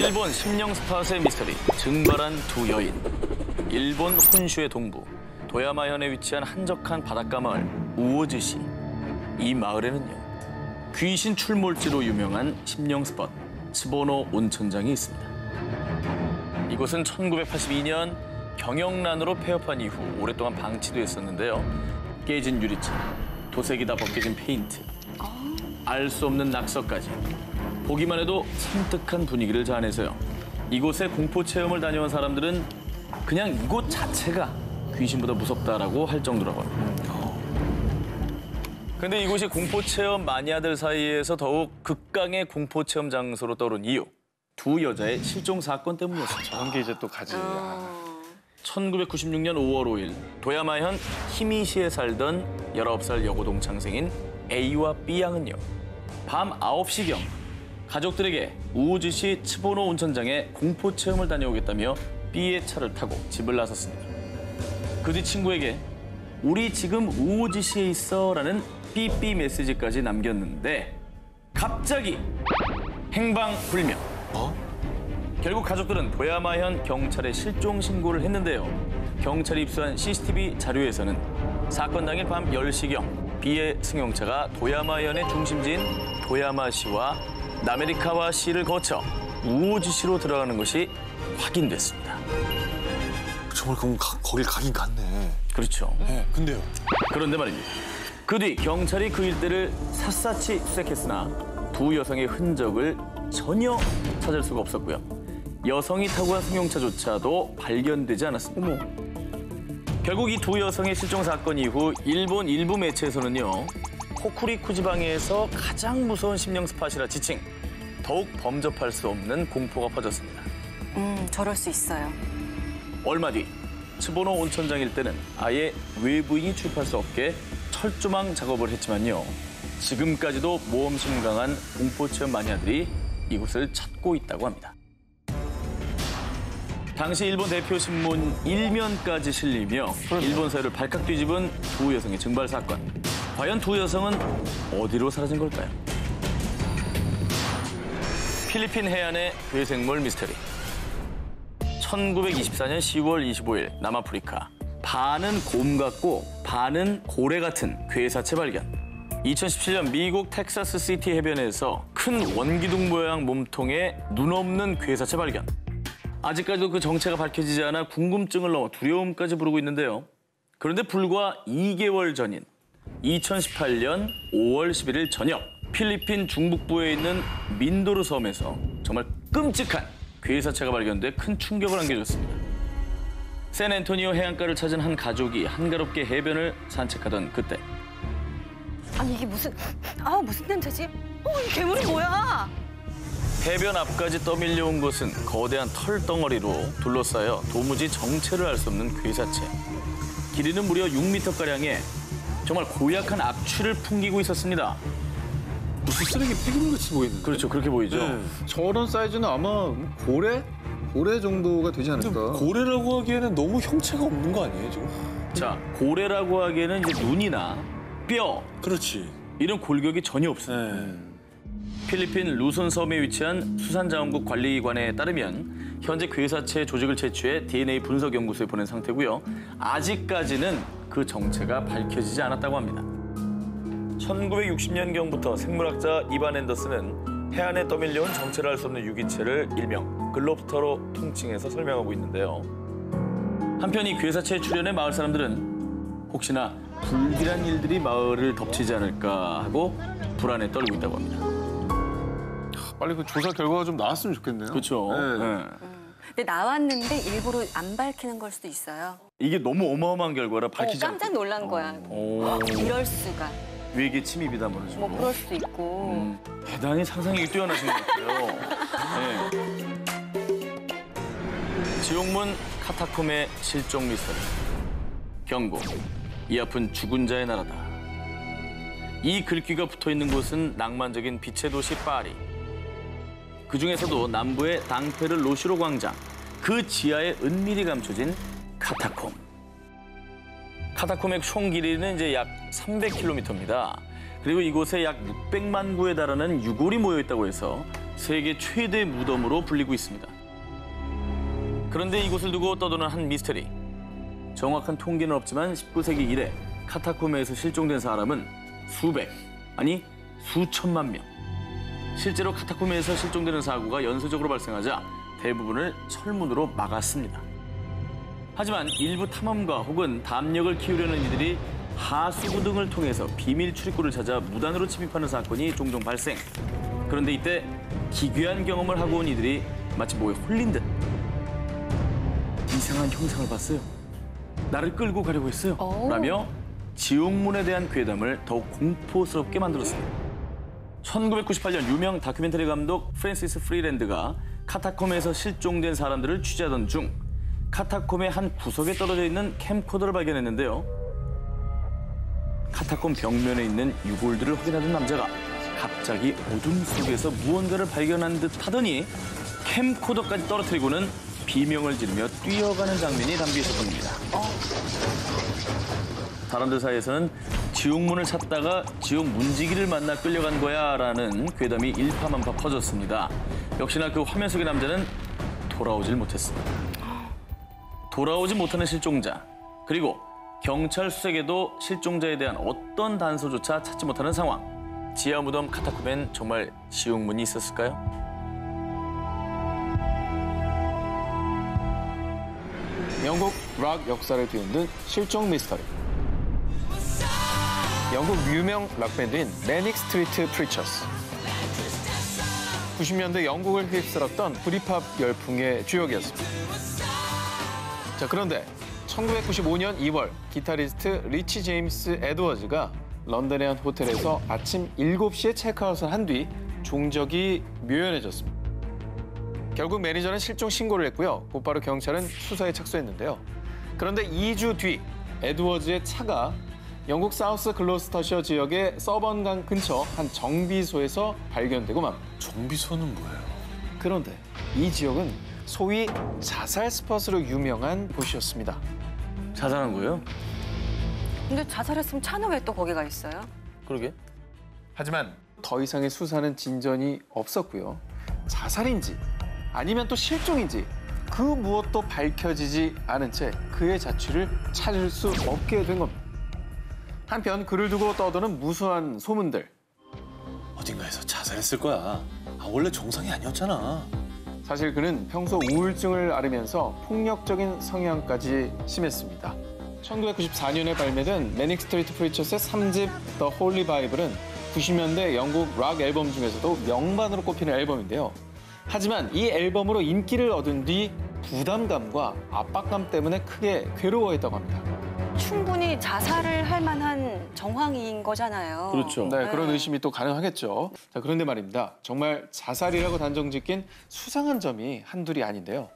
일본 심령 스팟의 미스터리, 증발한 두 여인. 일본 혼슈의 동부, 도야마현에 위치한 한적한 바닷가 마을 우오즈시. 이 마을에는요, 귀신 출몰지로 유명한 심령 스팟, 츠보노 온천장이 있습니다. 이곳은 1982년 경영난으로 폐업한 이후 오랫동안 방치됐었는데요. 깨진 유리창, 도색이 다 벗겨진 페인트, 알 수 없는 낙서까지. 보기만 해도 섬뜩한 분위기를 자아내서요. 이곳에 공포 체험을 다녀온 사람들은 그냥 이곳 자체가 귀신보다 무섭다라고 할 정도라고 합니다. 근데 이곳이 공포 체험 마니아들 사이에서 더욱 극강의 공포 체험 장소로 떠오른 이유. 두 여자의 실종 사건 때문이었어요. 저런 게 이제 또 가지. 1996년 5월 5일 도야마현 히미시에 살던 19살 여고 동창생인 A와 B 양은요. 밤 9시경 가족들에게 우오즈시 츠보노 온천장에 공포 체험을 다녀오겠다며 B의 차를 타고 집을 나섰습니다. 그 뒤 친구에게 우리 지금 우오즈시에 있어라는 삐삐 메시지까지 남겼는데 갑자기 행방불명. 결국 가족들은 도야마현 경찰에 실종 신고를 했는데요. 경찰이 입수한 CCTV 자료에서는 사건 당일 밤 10시경 B의 승용차가 도야마현의 중심지인 도야마시와 나메리카와시를 거쳐 우오즈시로 들어가는 것이 확인됐습니다. 정말 그럼 거길 가긴 갔네. 그렇죠. 네, 근데요. 그런데 말입니다. 그 뒤 경찰이 그 일대를 샅샅이 수색했으나 두 여성의 흔적을 전혀 찾을 수가 없었고요. 여성이 타고 간 승용차조차도 발견되지 않았습니다. 결국 이 두 여성의 실종 사건 이후 일본 일부 매체에서는요. 호쿠리쿠 지방에서 가장 무서운 심령 스팟이라 지칭. 더욱 범접할 수 없는 공포가 퍼졌습니다. 저럴 수 있어요. 얼마 뒤 츠보노 온천장 일대는 아예 외부인이 출입할 수 없게 철조망 작업을 했지만요. 지금까지도 모험심 강한 공포체험 마니아들이 이곳을 찾고 있다고 합니다. 당시 일본 대표 신문 일면까지 실리며 일본 사회를 발칵 뒤집은 두 여성의 증발 사건. 과연 두 여성은 어디로 사라진 걸까요? 필리핀 해안의 괴생물 미스터리. 1924년 10월 25일 남아프리카. 반은 곰 같고 반은 고래 같은 괴사체 발견. 2017년 미국 텍사스 시티 해변에서 큰 원기둥 모양 몸통에 눈 없는 괴사체 발견. 아직까지도 그 정체가 밝혀지지 않아 궁금증을 넘어 두려움까지 부르고 있는데요. 그런데 불과 2개월 전인 2018년 5월 11일 저녁 필리핀 중북부에 있는 민도르 섬에서 정말 끔찍한 괴사체가 발견돼 큰 충격을 안겨줬습니다. 샌앤토니오 해안가를 찾은 한 가족이 한가롭게 해변을 산책하던 그때. 아니 이게 무슨 냄새지? 이 괴물이 뭐야? 해변 앞까지 떠밀려온 것은 거대한 털덩어리로 둘러싸여 도무지 정체를 알 수 없는 괴사체. 길이는 무려 6m가량의 정말 고약한 악취를 풍기고 있었습니다. 무슨 쓰레기 폐기물같이 보이는데? 그렇죠, 그렇게 보이죠. 네. 저런 사이즈는 아마 고래? 고래 정도가 되지 않을까? 고래라고 하기에는 너무 형체가 없는 거 아니에요, 지금? 자, 고래라고 하기에는 이제 눈이나 뼈 그렇지. 이런 골격이 전혀 없습니다. 네. 필리핀 루손 섬에 위치한 수산자원국 관리관에 따르면 현재 괴사체 조직을 채취해 DNA 분석 연구소에 보낸 상태고요. 아직까지는 그 정체가 밝혀지지 않았다고 합니다. 1960년경부터 생물학자 이반 앤더슨은 해안에 떠밀려온 정체를 알 수 없는 유기체를 일명 글롭스터로 통칭해서 설명하고 있는데요. 한편 이 괴사체 출현에 마을 사람들은 혹시나 불길한 일들이 마을을 덮치지 않을까 하고 불안에 떨고 있다고 합니다. 빨리 그 조사 결과가 좀 나왔으면 좋겠네요. 그렇죠. 네. 네. 근데 나왔는데 일부러 안 밝히는 걸 수도 있어요. 이게 너무 어마어마한 결과라 밝히지 깜짝 놀란 거야. 이럴 수가. 외계 침입이다 뭐죠. 뭐 그럴 수도 있고. 대단히 상상력이 뛰어나신 것 같아요. 네. 지옥문 카타콤의 실종 미스터리. 경고. 이 앞은 죽은 자의 나라다. 이 글귀가 붙어있는 곳은 낭만적인 빛의 도시 파리. 그중에서도 남부의 당페르 로시로 광장. 그 지하에 은밀히 감춰진 카타콤. 카타콤의 총 길이는 이제 약 300km입니다. 그리고 이곳에 약 600만 구에 달하는 유골이 모여 있다고 해서 세계 최대 무덤으로 불리고 있습니다. 그런데 이곳을 두고 떠도는 한 미스터리. 정확한 통계는 없지만 19세기 이래 카타콤에서 실종된 사람은 수백, 아니 수천만 명. 실제로 카타콤에서 실종되는 사고가 연쇄적으로 발생하자 대부분을 철문으로 막았습니다. 하지만 일부 탐험가 혹은 담력을 키우려는 이들이 하수구 등을 통해서 비밀 출입구를 찾아 무단으로 침입하는 사건이 종종 발생. 그런데 이때 기괴한 경험을 하고 온 이들이 마치 뭐에 홀린 듯 이상한 형상을 봤어요. 나를 끌고 가려고 했어요. 라며 지옥문에 대한 괴담을 더욱 공포스럽게 만들었습니다. 1998년 유명 다큐멘터리 감독 프랜시스 프리랜드가 카타콤에서 실종된 사람들을 취재하던 중 카타콤의 한 구석에 떨어져 있는 캠코더를 발견했는데요. 카타콤 벽면에 있는 유골들을 확인하던 남자가 갑자기 어둠 속에서 무언가를 발견한 듯 하더니 캠코더까지 떨어뜨리고는 비명을 지르며 뛰어가는 장면이 담겨 있었던 겁니다. 사람들 사이에서는 지옥문을 찾다가 지옥 문지기를 만나 끌려간 거야라는 괴담이 일파만파 퍼졌습니다. 역시나 그 화면 속의 남자는 돌아오질 못했습니다. 돌아오지 못하는 실종자, 그리고 경찰 수색에도 실종자에 대한 어떤 단서조차 찾지 못하는 상황. 지하 무덤 카타콤엔 정말 지옥문이 있었을까요? 영국 락 역사를 뒤흔든 실종 미스터리. 영국 유명 락밴드인 매닉 스트리트 프리처스. 90년대 영국을 휩쓸었던 브리팝 열풍의 주역이었습니다. 자, 그런데 1995년 2월 기타리스트 리치 제임스 에드워즈가 런던의 한 호텔에서 아침 7시에 체크아웃을 한 뒤 종적이 묘연해졌습니다. 결국 매니저는 실종 신고를 했고요. 곧바로 경찰은 수사에 착수했는데요. 그런데 2주 뒤 에드워즈의 차가 영국 사우스 글로스터셔 지역의 서번강 근처 한 정비소에서 발견되고 맙니다. 정비소는 뭐예요? 그런데 이 지역은 소위 자살 스팟으로 유명한 곳이었습니다. 자살한 거예요? 근데 자살했으면 차는 왜 또 거기 가 있어요? 그러게. 하지만 더 이상의 수사는 진전이 없었고요. 자살인지 아니면 또 실종인지 그 무엇도 밝혀지지 않은 채 그의 자취를 찾을 수 없게 된 겁니다. 한편 그를 두고 떠도는 무수한 소문들. 어딘가에서 자살했을 거야. 원래 정상이 아니었잖아. 사실 그는 평소 우울증을 앓으면서 폭력적인 성향까지 심했습니다. 1994년에 발매된 매닉 스트리트 프리처스의 3집 더 홀리 바이블은 90년대 영국 락 앨범 중에서도 명반으로 꼽히는 앨범인데요. 하지만 이 앨범으로 인기를 얻은 뒤 부담감과 압박감 때문에 크게 괴로워했다고 합니다. 충분히 자살을 할 만한 정황인 거잖아요. 그렇죠. 네, 그런 의심이 또 가능하겠죠. 자, 그런데 말입니다. 정말 자살이라고 단정짓긴 수상한 점이 한둘이 아닌데요.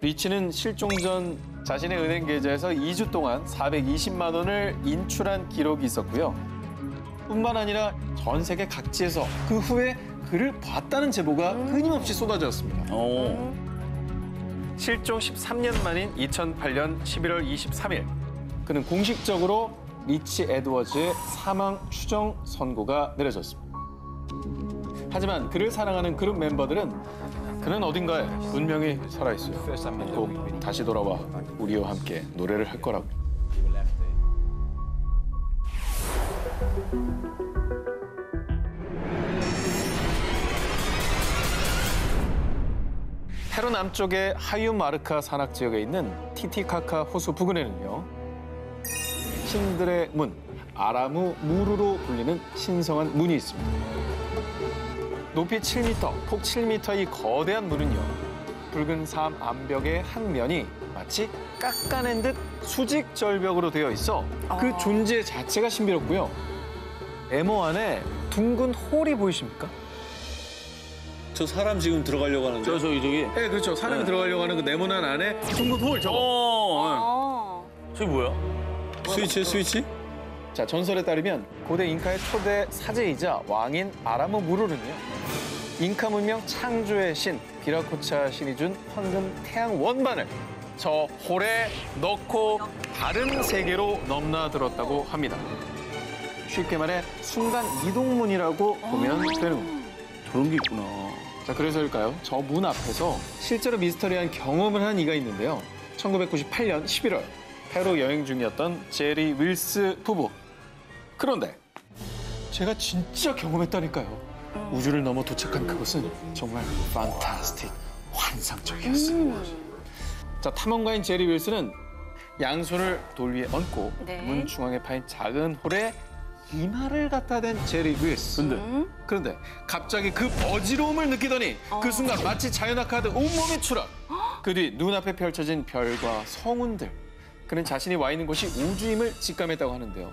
리치는 실종 전 자신의 은행 계좌에서 2주 동안 420만 원을 인출한 기록이 있었고요. 뿐만 아니라 전 세계 각지에서 그 후에 그를 봤다는 제보가 끊임없이 쏟아졌습니다. 실종 13년 만인 2008년 11월 23일 그는 공식적으로 리치 에드워즈의 사망 추정 선고가 내려졌습니다. 하지만 그를 사랑하는 그룹 멤버들은 그는 어딘가에 분명히 살아있어요. 꼭 다시 돌아와 우리와 함께 노래를 할 거라고. 페루 남쪽의 하유마르카 산악 지역에 있는 티티카카 호수 부근에는요. 신들의 문, 아라무 무르로 불리는 신성한 문이 있습니다. 높이 7m, 폭 7m의 이 거대한 문은요. 붉은 삶 암벽의 한 면이 마치 깎아낸 듯 수직 절벽으로 되어 있어 그 존재 자체가 신비롭고요. 네모 안에 둥근 홀이 보이십니까? 저 사람 지금 들어가려고 하는데. 저기. 네, 그렇죠. 사람이 들어가려고 하는 그 네모난 안에 둥근 홀 저거. 저기 뭐야? 스위치? 자, 전설에 따르면 고대 잉카의 초대 사제이자 왕인 아라무 무르는요. 잉카 문명 창조의 신 비라코차 신이 준 황금 태양 원반을 저 홀에 넣고 다른 세계로 넘나들었다고 합니다. 쉽게 말해 순간 이동문이라고 보면 되는 겁니다. 저런 게 있구나. 자, 그래서일까요? 저 문 앞에서 실제로 미스터리한 경험을 한 이가 있는데요. 1998년 11월 페루 여행 중이었던 제리 윌스 부부. 그런데 제가 진짜 경험했다니까요. 우주를 넘어 도착한 그곳은 정말 판타스틱, 환상적이었어요. 자, 탐험가인 제리 윌스는 양손을 돌 위에 얹고 네. 문 중앙에 파인 작은 홀에 이마를 갖다 댄 제리 윌스. 그런데 갑자기 그 어지러움을 느끼더니 그 순간 마치 자연학하듯 온몸이 추락. 그 뒤 눈앞에 펼쳐진 별과 성운들. 그는 자신이 와 있는 곳이 우주임을 직감했다고 하는데요.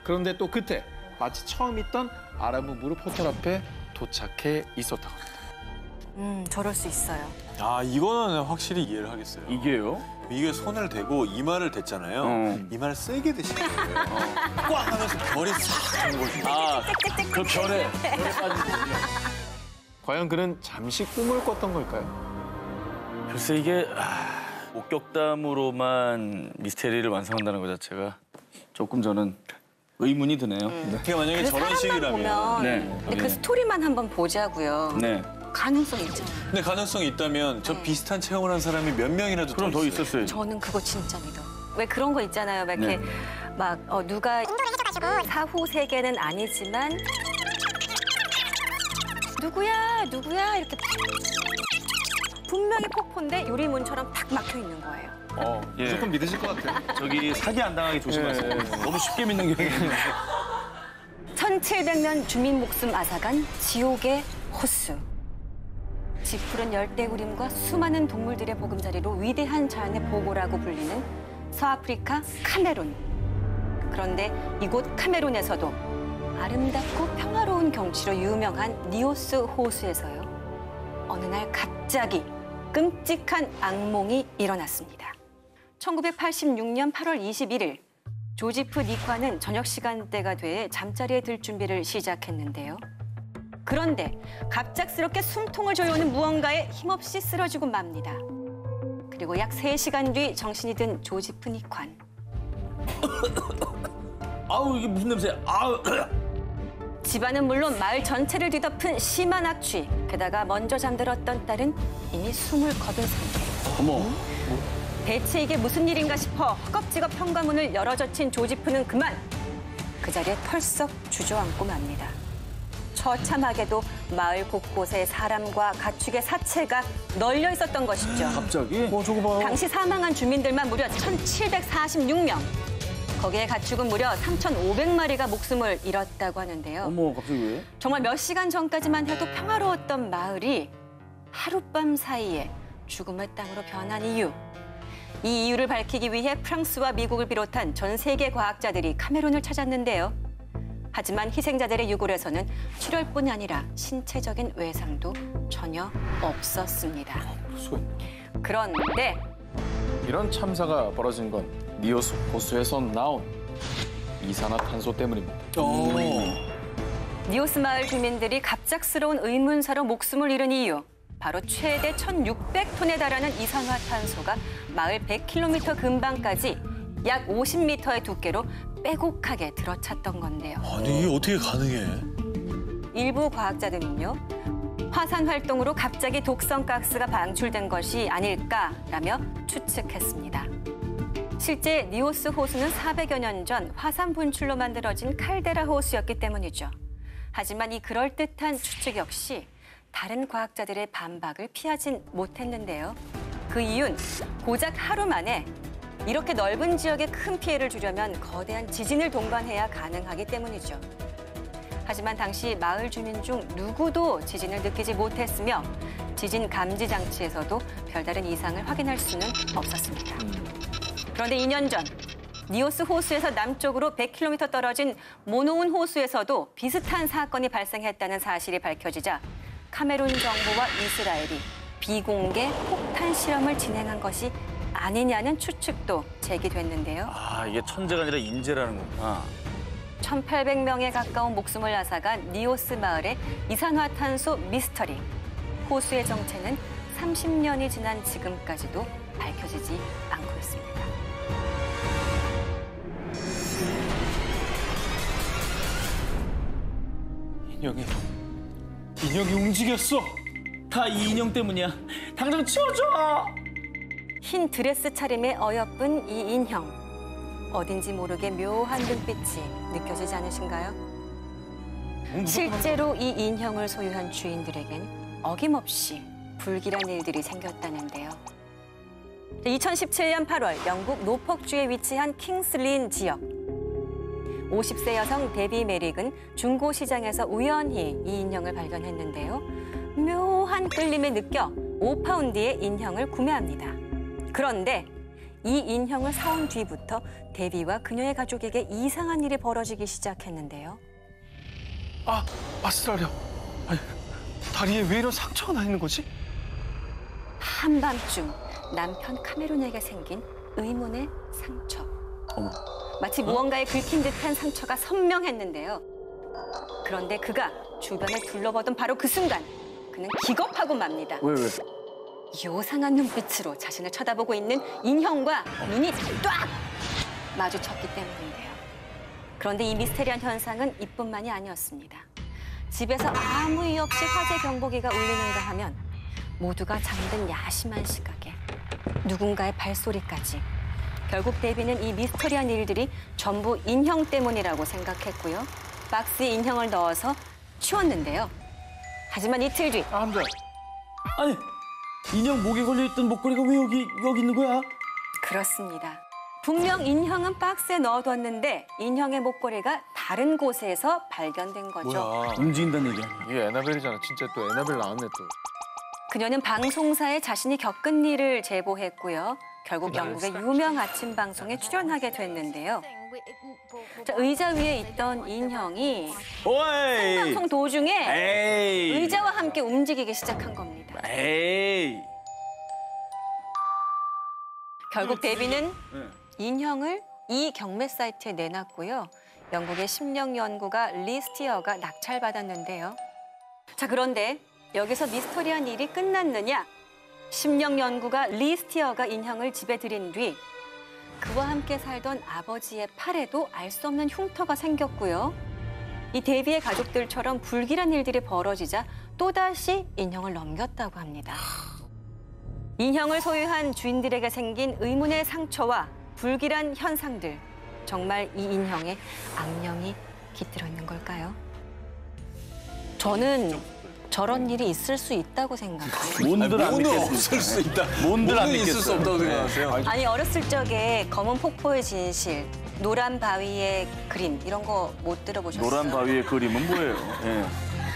그런데 또 그때 마치 처음 있던 아라무 무릎 호텔 앞에 도착해 있었다고 합니다. 저럴 수 있어요. 아, 이거는 확실히 이해를 하겠어요. 이게요? 이게 손을 대고 이마를 댔잖아요. 이마를 세게 대신 거예요. 꽉 하면서 머리 싹 잡는 거죠. 아, 그 별에 빠진 과연 그는 잠시 꿈을 꿨던 걸까요? 글쎄 이게 목격담으로만 미스테리를 완성한다는 것 자체가 조금 저는 의문이 드네요. 그게 만약에 그 저런 사람만 식이라면. 보면 네. 근데 네. 그 스토리만 한번 보자고요. 네. 가능성 있잖아요. 근데 가능성이 있다면 저 비슷한 체험을 한 사람이 몇 명이라도 그럼 더 있어요. 있었어요. 저는 그거 진짜 믿어. 왜 그런 거 있잖아요. 막 이렇게 막 누가 사후 세계는 아니지만 누구야 이렇게 분명히 폭포인데 유리문처럼 탁 막혀 있는 거예요. 예. 무조건 믿으실 것 같아요. 저기 사기 안 당하게 조심하세요. 너무 쉽게 믿는 경향이 1700년 주민 목숨 앗아간 지옥의 호수. 지푸른 열대우림과 수많은 동물들의 보금자리로 위대한 자연의 보고라고 불리는 서아프리카 카메룬. 그런데 이곳 카메룬에서도 아름답고 평화로운 경치로 유명한 니오스 호수에서요. 어느 날 갑자기 끔찍한 악몽이 일어났습니다. 1986년 8월 21일 조지프 니과는 저녁 시간대가 돼 잠자리에 들 준비를 시작했는데요. 그런데 갑작스럽게 숨통을 조여오는 무언가에 힘없이 쓰러지고 맙니다. 그리고 약 3시간 뒤 정신이 든 조지프 니관. 아우 이게 무슨 냄새야? 아우. 집안은 물론 마을 전체를 뒤덮은 심한 악취. 게다가 먼저 잠들었던 딸은 이미 숨을 거둔 상태. 어머. 대체 이게 무슨 일인가 싶어 허겁지겁 현관문을 열어젖힌 조지프는 그만 그 자리에 털썩 주저앉고 맙니다. 처참하게도 마을 곳곳에 사람과 가축의 사체가 널려 있었던 것이죠. 갑자기? 저거 봐요. 당시 사망한 주민들만 무려 1,746명. 거기에 가축은 무려 3,500마리가 목숨을 잃었다고 하는데요. 어머 갑자기 왜? 정말 몇 시간 전까지만 해도 평화로웠던 마을이 하룻밤 사이에 죽음의 땅으로 변한 이유. 이 이유를 밝히기 위해 프랑스와 미국을 비롯한 전 세계 과학자들이 카메룬을 찾았는데요. 하지만 희생자들의 유골에서는 출혈뿐 아니라 신체적인 외상도 전혀 없었습니다. 그런데 이런 참사가 벌어진 건 니오스 호수에서 나온 이산화탄소 때문입니다. 니오스 마을 주민들이 갑작스러운 의문사로 목숨을 잃은 이유. 바로 최대 1,600톤에 달하는 이산화탄소가 마을 100km 근방까지 약 50m의 두께로 빼곡하게 들어찼던 건데요. 아니, 이게 어떻게 가능해? 일부 과학자들은요. 화산 활동으로 갑자기 독성 가스가 방출된 것이 아닐까라며 추측했습니다. 실제 니오스 호수는 400여 년 전 화산 분출로 만들어진 칼데라 호수였기 때문이죠. 하지만 이 그럴듯한 추측 역시 다른 과학자들의 반박을 피하진 못했는데요. 그 이유는 고작 하루 만에 이렇게 넓은 지역에 큰 피해를 주려면 거대한 지진을 동반해야 가능하기 때문이죠. 하지만 당시 마을 주민 중 누구도 지진을 느끼지 못했으며 지진 감지 장치에서도 별다른 이상을 확인할 수는 없었습니다. 그런데 2년 전 니오스 호수에서 남쪽으로 100km 떨어진 모노운 호수에서도 비슷한 사건이 발생했다는 사실이 밝혀지자 카메룬 정부와 이스라엘이 비공개 폭탄 실험을 진행한 것이 아니냐는 추측도 제기됐는데요. 아 이게 천재가 아니라 인재라는 거구나. 1,800명에 가까운 목숨을 앗아간 니오스 마을의 이산화탄소 미스터리. 호수의 정체는 30년이 지난 지금까지도 밝혀지지 않고 있습니다. 인형이 움직였어. 다 이 인형 때문이야. 당장 치워줘. 흰 드레스 차림의 어여쁜 이 인형. 어딘지 모르게 묘한 눈빛이 느껴지지 않으신가요? 실제로 이 인형을 소유한 주인들에겐 어김없이 불길한 일들이 생겼다는데요. 2017년 8월 영국 노폭주에 위치한 킹슬린 지역. 50세 여성 데비 메릭은 중고 시장에서 우연히 이 인형을 발견했는데요. 묘한 끌림에 느껴 5파운드의 인형을 구매합니다. 그런데 이 인형을 사온 뒤부터 데비와 그녀의 가족에게 이상한 일이 벌어지기 시작했는데요. 아, 아스트라리아. 아니, 다리에 왜 이런 상처가 나 있는 거지? 한밤중 남편 카메론에게 생긴 의문의 상처. 어머. 마치 무언가에 긁힌 듯한 상처가 선명했는데요. 그런데 그가 주변을 둘러보던 바로 그 순간 그는 기겁하고 맙니다. 왜? 요상한 눈빛으로 자신을 쳐다보고 있는 인형과 눈이 딱 마주쳤기 때문인데요. 그런데 이 미스테리한 현상은 이뿐만이 아니었습니다. 집에서 아무 이유 없이 화재 경보기가 울리는가 하면 모두가 잠든 야심한 시각에 누군가의 발소리까지. 결국 데비는 이 미스터리한 일들이 전부 인형 때문이라고 생각했고요. 박스에 인형을 넣어서 치웠는데요. 하지만 이틀 뒤 안 돼. 아니, 인형 목에 걸려있던 목걸이가 왜 여기 있는 거야? 그렇습니다. 분명 인형은 박스에 넣어뒀는데 인형의 목걸이가 다른 곳에서 발견된 거죠. 뭐야? 움직인다는 얘기 아니야. 이게 에나벨이잖아. 진짜 또 에나벨 나왔네 또. 그녀는 방송사에 자신이 겪은 일을 제보했고요. 결국 영국의 유명 아침 방송에 출연하게 됐는데요. 자, 의자 위에 있던 인형이 오이! 방송 도중에 에이! 의자와 함께 움직이기 시작한 겁니다. 에이! 결국 데비는 인형을 이 경매 사이트에 내놨고요. 영국의 심령 연구가 리 스티어가 낙찰받았는데요. 자, 그런데 여기서 미스터리한 일이 끝났느냐? 심령 연구가 리 스티어가 인형을 집에 들인 뒤 그와 함께 살던 아버지의 팔에도 알 수 없는 흉터가 생겼고요. 이 데비의 가족들처럼 불길한 일들이 벌어지자 또다시 인형을 넘겼다고 합니다. 인형을 소유한 주인들에게 생긴 의문의 상처와 불길한 현상들. 정말 이 인형에 악령이 깃들어 있는 걸까요? 저는 저런 일이 있을 수 있다고 생각해요. 뭔들 안 뭐는 믿겠어. 없을 수 있다. 뭔들 안 뭐는 있을 수 믿겠어요. 없다고 생각하세요? 아니, 어렸을 적에 검은 폭포의 진실, 노란 바위의 그림 이런 거 못 들어보셨어요? 노란 바위의 그림은 뭐예요? 예.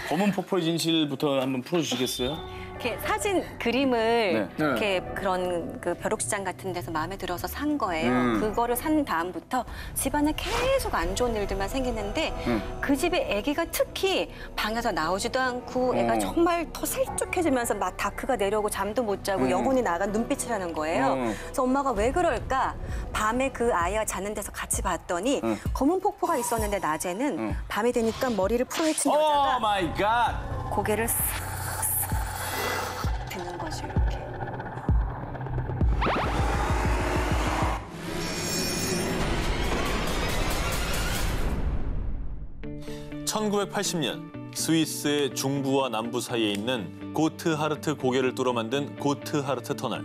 검은 폭포의 진실부터 한번 풀어주시겠어요? 이렇게 사진 그림을 네. 이렇게 그런 그 벼룩시장 같은 데서 마음에 들어서 산 거예요. 그거를 산 다음부터 집안에 계속 안 좋은 일들만 생기는데 그 집에 아기가 특히 방에서 나오지도 않고 애가 정말 더 실족해지면서 막 다크가 내려오고 잠도 못 자고 영혼이 나간 눈빛이라는 거예요. 그래서 엄마가 왜 그럴까? 밤에 그 아이가 자는 데서 같이 봤더니 검은 폭포가 있었는데 낮에는 밤이 되니까 머리를 풀어헤친 오 여자가 마이 갓! 고개를 싹 드는 거죠, 이렇게. 1980년 스위스의 중부와 남부 사이에 있는 고트하르트 고개를 뚫어 만든 고트하르트 터널.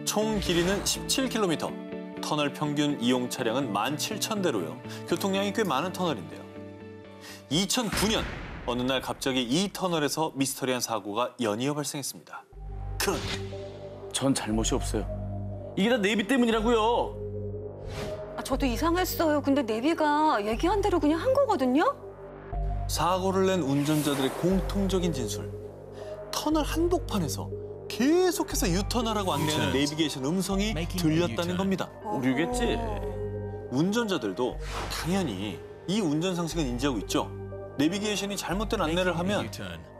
총 길이는 17km. 터널 평균 이용 차량은 17,000대로요. 교통량이 꽤 많은 터널인데요. 2009년 어느 날 갑자기 이 터널에서 미스터리한 사고가 연이어 발생했습니다. 그런데 전 잘못이 없어요. 이게 다 내비 때문이라고요. 아, 저도 이상했어요. 근데 내비가 얘기한 대로 그냥 한 거거든요? 사고를 낸 운전자들의 공통적인 진술. 터널 한복판에서 계속해서 유턴하라고 안내하는 내비게이션 음성이 들렸다는 겁니다. 오류겠지. 운전자들도 당연히 이 운전 상식은 인지하고 있죠. 내비게이션이 잘못된 안내를 하면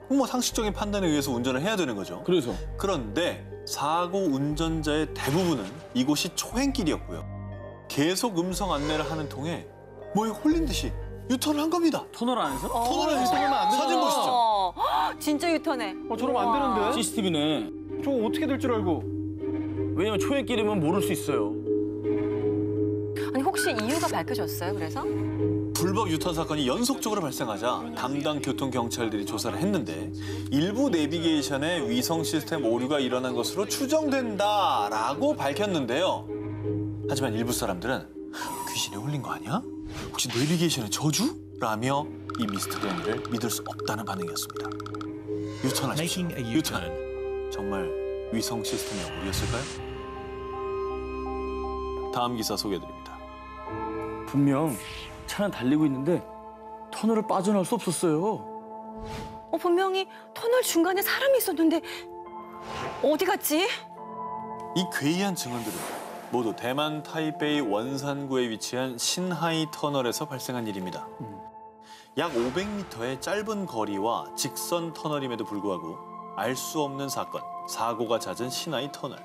뭐 상식적인 판단에 의해서 운전을 해야 되는 거죠. 그래서 그런데 사고 운전자의 대부분은 이곳이 초행길이었고요. 계속 음성 안내를 하는 통에 뭐에 홀린 듯이 유턴을 한 겁니다. 터널 안에서? 터널 안에서 사진 보시죠. 진짜 유턴해. 저러면 안 되는데? CCTV네. 저거 어떻게 될 줄 알고. 왜냐면 초행길이면 모를 수 있어요. 아니, 혹시 이유가 밝혀졌어요, 그래서? 불법 유턴 사건이 연속적으로 발생하자 담당 교통 경찰들이 조사를 했는데 일부 내비게이션에 위성 시스템 오류가 일어난 것으로 추정된다라고 밝혔는데요. 하지만 일부 사람들은 귀신에 홀린 거 아니야? 혹시 내비게이션의 저주? 라며 이 미스터리한 일을 믿을 수 없다는 반응이었습니다. 유턴하십시오. 유턴. 정말 위성 시스템의 오류였을까요? 다음 기사 소개해드립니다. 분명 차는 달리고 있는데 터널을 빠져나올 수 없었어요. 분명히 터널 중간에 사람이 있었는데 어디 갔지? 이 괴이한 증언들은 모두 대만 타이베이 원산구에 위치한 신하이 터널에서 발생한 일입니다. 약 500m의 짧은 거리와 직선 터널임에도 불구하고 알 수 없는 사고가 잦은 신하이 터널.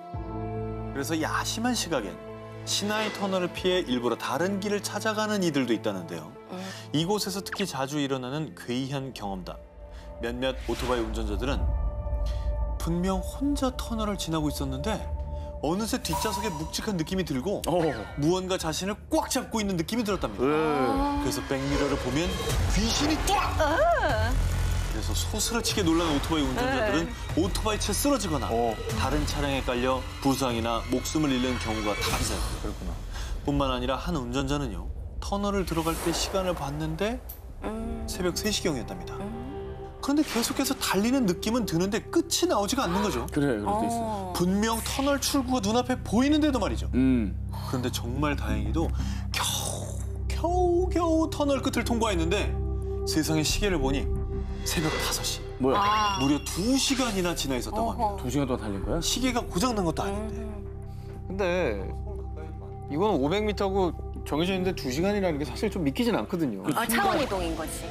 그래서 야심한 시각엔 신하이 터널을 피해 일부러 다른 길을 찾아가는 이들도 있다는데요. 이곳에서 특히 자주 일어나는 괴이한 경험담. 몇몇 오토바이 운전자들은 분명 혼자 터널을 지나고 있었는데 어느새 뒷좌석에 묵직한 느낌이 들고 무언가 자신을 꽉 잡고 있는 느낌이 들었답니다. 그래서 백미러를 보면 귀신이 꽉! 그래서 소스라치게 놀란 오토바이 운전자들은 오토바이 채 쓰러지거나 다른 차량에 깔려 부상이나 목숨을 잃는 경우가 다반사였고요. 그렇구나. 뿐만 아니라 한 운전자는요. 터널을 들어갈 때 시간을 봤는데 새벽 3시경이었답니다. 그런데 계속해서 달리는 느낌은 드는데 끝이 나오지가 않는 거죠. 그래, 그럴 때 있어. 분명 터널 출구가 눈앞에 보이는데도 말이죠. 그런데 정말 다행히도 겨우 터널 끝을 통과했는데 세상에 시계를 보니 새벽 5시. 뭐야? 무려 2시간이나 지나 있었다고 합니다. 2시간 동안 달린 거야? 시계가 고장난 것도 아닌데. 근데 이건 500m고 정해져 있는데 2시간이라는 게 사실 좀 믿기진 않거든요. 차원 이동인 거지.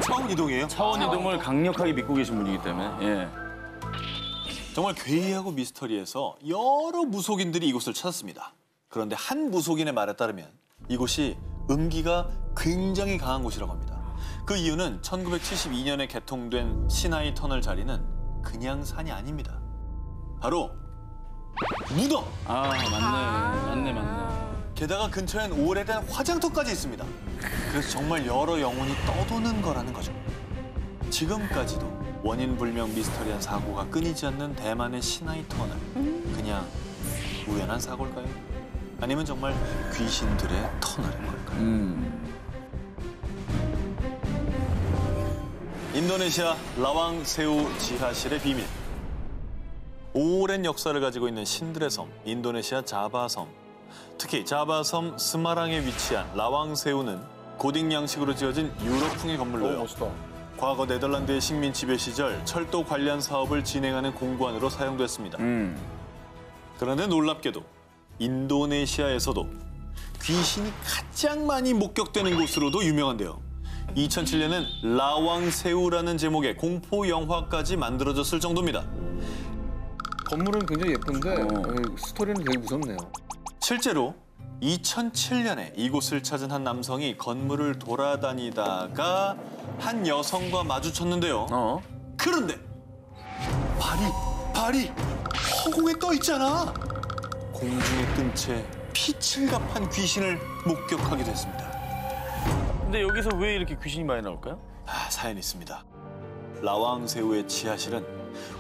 차원 이동이에요? 차원 이동을 강력하게 믿고 계신 분이기 때문에. 예. 정말 괴이하고 미스터리해서 여러 무속인들이 이곳을 찾았습니다. 그런데 한 무속인의 말에 따르면 이곳이 음기가 굉장히 강한 곳이라고 합니다. 그 이유는 1972년에 개통된 신하이 터널 자리는 그냥 산이 아닙니다. 바로 무덤! 맞네. 게다가 근처엔 오래된 화장터까지 있습니다. 그래서 정말 여러 영혼이 떠도는 거라는 거죠. 지금까지도 원인 불명 미스터리한 사고가 끊이지 않는 대만의 신하이 터널. 그냥 우연한 사고일까요? 아니면 정말 귀신들의 터널인 걸까요? 인도네시아 라왕세우 지하실의 비밀. 오랜 역사를 가지고 있는 신들의 섬, 인도네시아 자바섬. 특히 자바섬 스마랑에 위치한 라왕세우는 고딕 양식으로 지어진 유럽풍의 건물로요. 멋있다. 과거 네덜란드의 식민 지배 시절 철도 관련 사업을 진행하는 공관으로 사용됐습니다. 그런데 놀랍게도 인도네시아에서도 귀신이 가장 많이 목격되는 곳으로도 유명한데요. 2007년엔 라왕세우라는 제목의 공포 영화까지 만들어졌을 정도입니다. 건물은 굉장히 예쁜데 스토리는 되게 무섭네요. 실제로 2007년에 이곳을 찾은 한 남성이 건물을 돌아다니다가 한 여성과 마주쳤는데요. 그런데 발이 허공에 떠 있잖아. 공중에 뜬 채 피칠갑한 귀신을 목격하게 됐습니다. 근데 여기서 왜 이렇게 귀신이 많이 나올까요? 사연이 있습니다. 라왕세우의 지하실은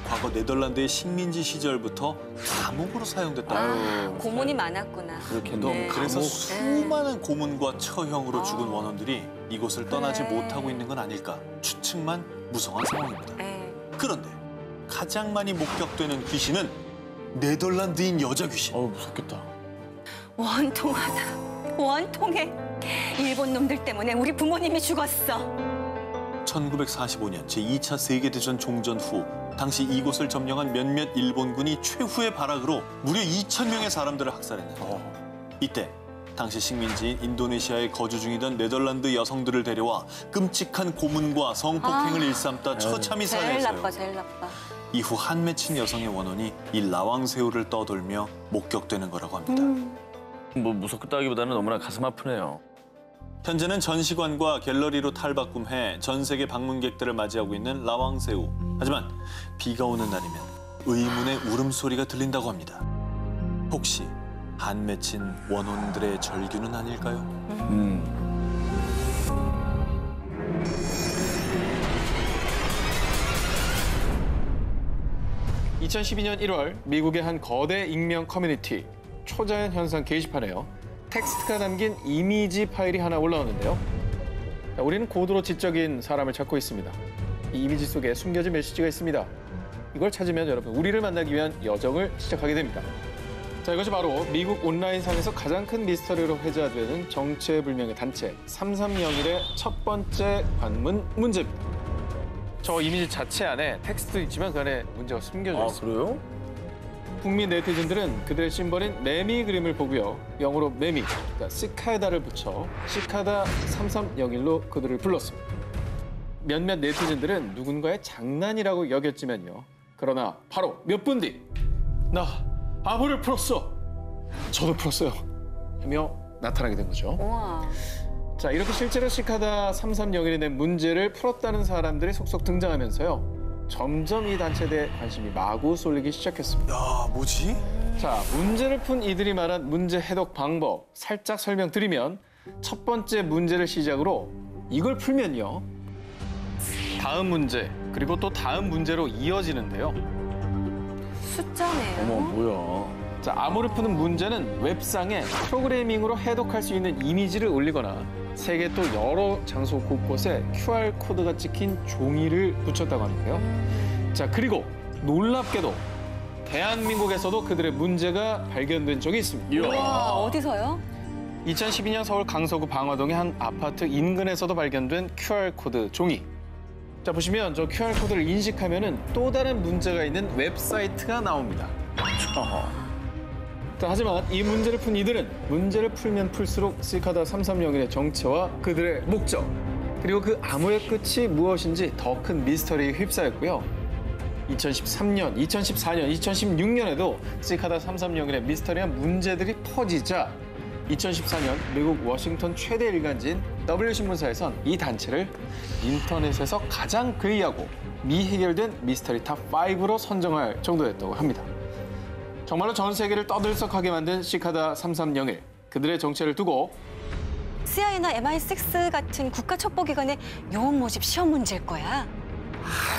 과거 네덜란드의 식민지 시절부터 감옥으로 사용됐다고. 고문이 많았구나. 그렇게도. 네. 그래서 수많은 고문과 처형으로 죽은 원혼들이 이곳을 떠나지 못하고 있는 건 아닐까 추측만 무성한 상황입니다. 그런데 가장 많이 목격되는 귀신은 네덜란드인 여자 귀신. 무섭겠다. 원통하다. 원통해. 일본 놈들 때문에 우리 부모님이 죽었어. 1945년 제2차 세계대전 종전 후 당시 이곳을 점령한 몇몇 일본군이 최후의 발악으로 무려 2,000명의 사람들을 학살했는데 이때 당시 식민지인 인도네시아에 거주 중이던 네덜란드 여성들을 데려와 끔찍한 고문과 성폭행을 일삼다 처참히 살해했어요. 제일 나빠. 이후 한 맺힌 여성의 원혼이 이 라왕세우를 떠돌며 목격되는 거라고 합니다. 뭐 무섭다기보다는 너무나 가슴 아프네요. 현재는 전시관과 갤러리로 탈바꿈해 전 세계 방문객들을 맞이하고 있는 라왕세우. 하지만 비가 오는 날이면 의문의 울음소리가 들린다고 합니다. 혹시 한 맺힌 원혼들의 절규는 아닐까요? 2012년 1월 미국의 한 거대 익명 커뮤니티 초자연 현상 게시판에요. 텍스트가 담긴 이미지 파일이 하나 올라왔는데요. 자, 우리는 고도로 지적인 사람을 찾고 있습니다. 이 이미지 속에 숨겨진 메시지가 있습니다. 이걸 찾으면 여러분 우리를 만나기 위한 여정을 시작하게 됩니다. 자, 이것이 바로 미국 온라인상에서 가장 큰 미스터리로 회자되는 정체불명의 단체 3301의 첫 번째 관문 문제입니다. 저 이미지 자체 안에 텍스트도 있지만 그 안에 문제가 숨겨져 있습니다. 그래요? 북미 네티즌들은 그들의 심벌인 매미 그림을 보고요. 영어로 매미, 그러니까 시카다를 붙여 시카다 3301로 그들을 불렀습니다. 몇몇 네티즌들은 누군가의 장난이라고 여겼지만요. 그러나 바로 몇 분 뒤 나 암호를 풀었어. 저도 풀었어요. 하며 나타나게 된 거죠. 우와. 자, 이렇게 실제로 시카다 3301에 낸 문제를 풀었다는 사람들이 속속 등장하면서요. 점점 이 단체에 대해 관심이 마구 쏠리기 시작했습니다. 야, 뭐지? 자, 문제를 푼 이들이 말한 문제 해독 방법 살짝 설명드리면 첫 번째 문제를 시작으로 이걸 풀면요. 다음 문제, 그리고 또 다음 문제로 이어지는데요. 숫자네요. 뭐야. 자, 암호를 푸는 문제는 웹상에 프로그래밍으로 해독할 수 있는 이미지를 올리거나 세계 또 여러 장소 곳곳에 QR코드가 찍힌 종이를 붙였다고 하는데요. 자, 그리고 놀랍게도 대한민국에서도 그들의 문제가 발견된 적이 있습니다. 우와, 어디서요? 2012년 서울 강서구 방화동의 한 아파트 인근에서도 발견된 QR코드 종이. 자, 보시면 저 QR코드를 인식하면은 또 다른 문제가 있는 웹사이트가 나옵니다. 자, 하지만 이 문제를 푼 이들은 문제를 풀면 풀수록 시카다 3301의 정체와 그들의 목적, 그리고 그 암호의 끝이 무엇인지 더 큰 미스터리에 휩싸였고요. 2013년, 2014년, 2016년에도 시카다 3301의 미스터리한 문제들이 퍼지자 2014년 미국 워싱턴 최대 일간지인 W신문사에선 이 단체를 인터넷에서 가장 괴이하고 미해결된 미스터리 탑 5로 선정할 정도였다고 합니다. 정말로 전 세계를 떠들썩하게 만든 시카다 3301. 그들의 정체를 두고 CIA나 MI6 같은 국가 첩보기관의 요원 모집 시험 문제일 거야.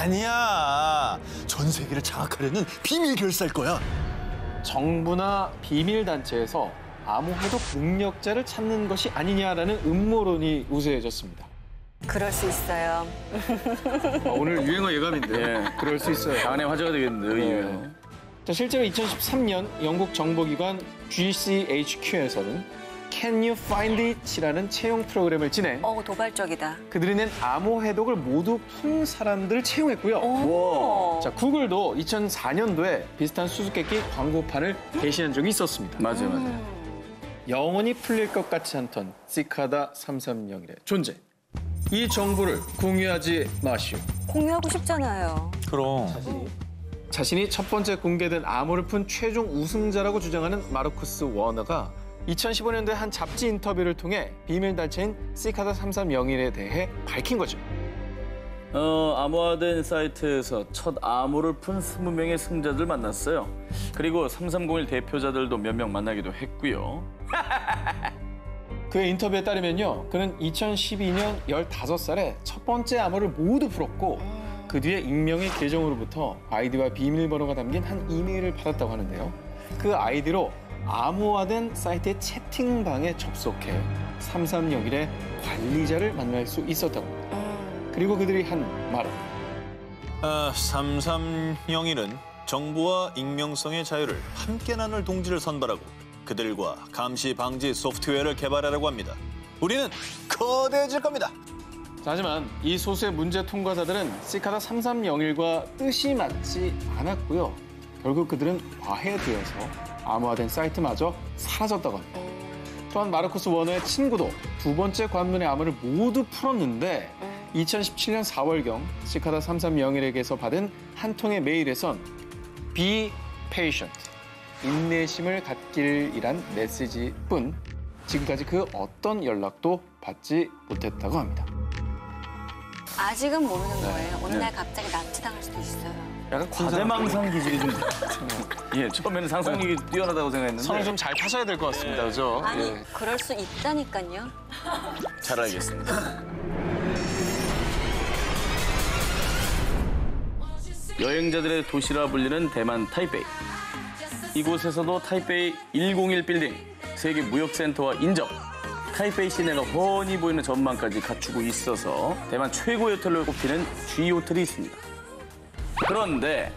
아니야. 전 세계를 장악하려는 비밀 결사일 거야. 정부나 비밀단체에서 암호 해독 능력자를 찾는 것이 아니냐라는 음모론이 우세해졌습니다. 그럴 수 있어요. 오늘 유행어 예감인데요. 예. 그럴 수 있어요. 장안의 화제가 되겠는데요, 이 유행어. 자, 실제로 2013년 영국 정보기관 GCHQ에서는 Can You Find It이라는 채용 프로그램을 진행. 도발적이다. 그들이 낸 암호 해독을 모두 푼 사람들을 채용했고요. 오. 자, 구글도 2004년도에 비슷한 수수께끼 광고판을 게시한 적이 있었습니다. 맞아요. 영원히 풀릴 것 같지 않던 시카다 3301의 존재. 이 정보를 공유하지 마시오. 공유하고 싶잖아요. 그럼. 자신이 첫 번째 공개된 암호를 푼 최종 우승자라고 주장하는 마르쿠스 워너가 2015년도에 한 잡지 인터뷰를 통해 비밀단체인 시카다 3301에 대해 밝힌 거죠. 암호화된 사이트에서 첫 암호를 푼 20명의 승자들 만났어요. 그리고 3301 대표자들도 몇 명 만나기도 했고요. 그의 인터뷰에 따르면요. 그는 2012년 15살에 첫 번째 암호를 모두 풀었고 그 뒤에 익명의 계정으로부터 아이디와 비밀번호가 담긴 한 이메일을 받았다고 하는데요. 그 아이디로 암호화된 사이트의 채팅방에 접속해 3301의 관리자를 만날 수 있었다고 합니다. 그리고 그들이 한 말은 3301은 정보와 익명성의 자유를 함께 나눌 동지를 선발하고 그들과 감시 방지 소프트웨어를 개발하라고 합니다. 우리는 거대해질 겁니다. 자, 하지만 이 소수의 문제 통과자들은 시카다 3301과 뜻이 맞지 않았고요. 결국 그들은 과해되어서 암호화된 사이트마저 사라졌다고 합니다. 또한 마르쿠스 워너의 친구도 두 번째 관문의 암호를 모두 풀었는데 2017년 4월경 시카다 3301에게서 받은 한 통의 메일에선 Be patient, 인내심을 갖길이란 메시지뿐 지금까지 그 어떤 연락도 받지 못했다고 합니다. 아직은 모르는 거예요. 어느 날 갑자기 납치당할 수도 있어요. 약간 과대망상 기질이 좀. 예, 처음에는 상상력이 뛰어나다고 생각했는데. 선을 좀 잘 타셔야 될 것 같습니다, 그죠? 아니, 예. 그럴 수 있다니까요. 잘 알겠습니다. 여행자들의 도시라 불리는 대만 타이베이. 이곳에서도 타이베이 101 빌딩, 세계 무역센터와 인접, 타이베이 시내가 훤히 보이는 전망까지 갖추고 있어서 대만 최고의 호텔로 꼽히는 G 호텔이 있습니다. 그런데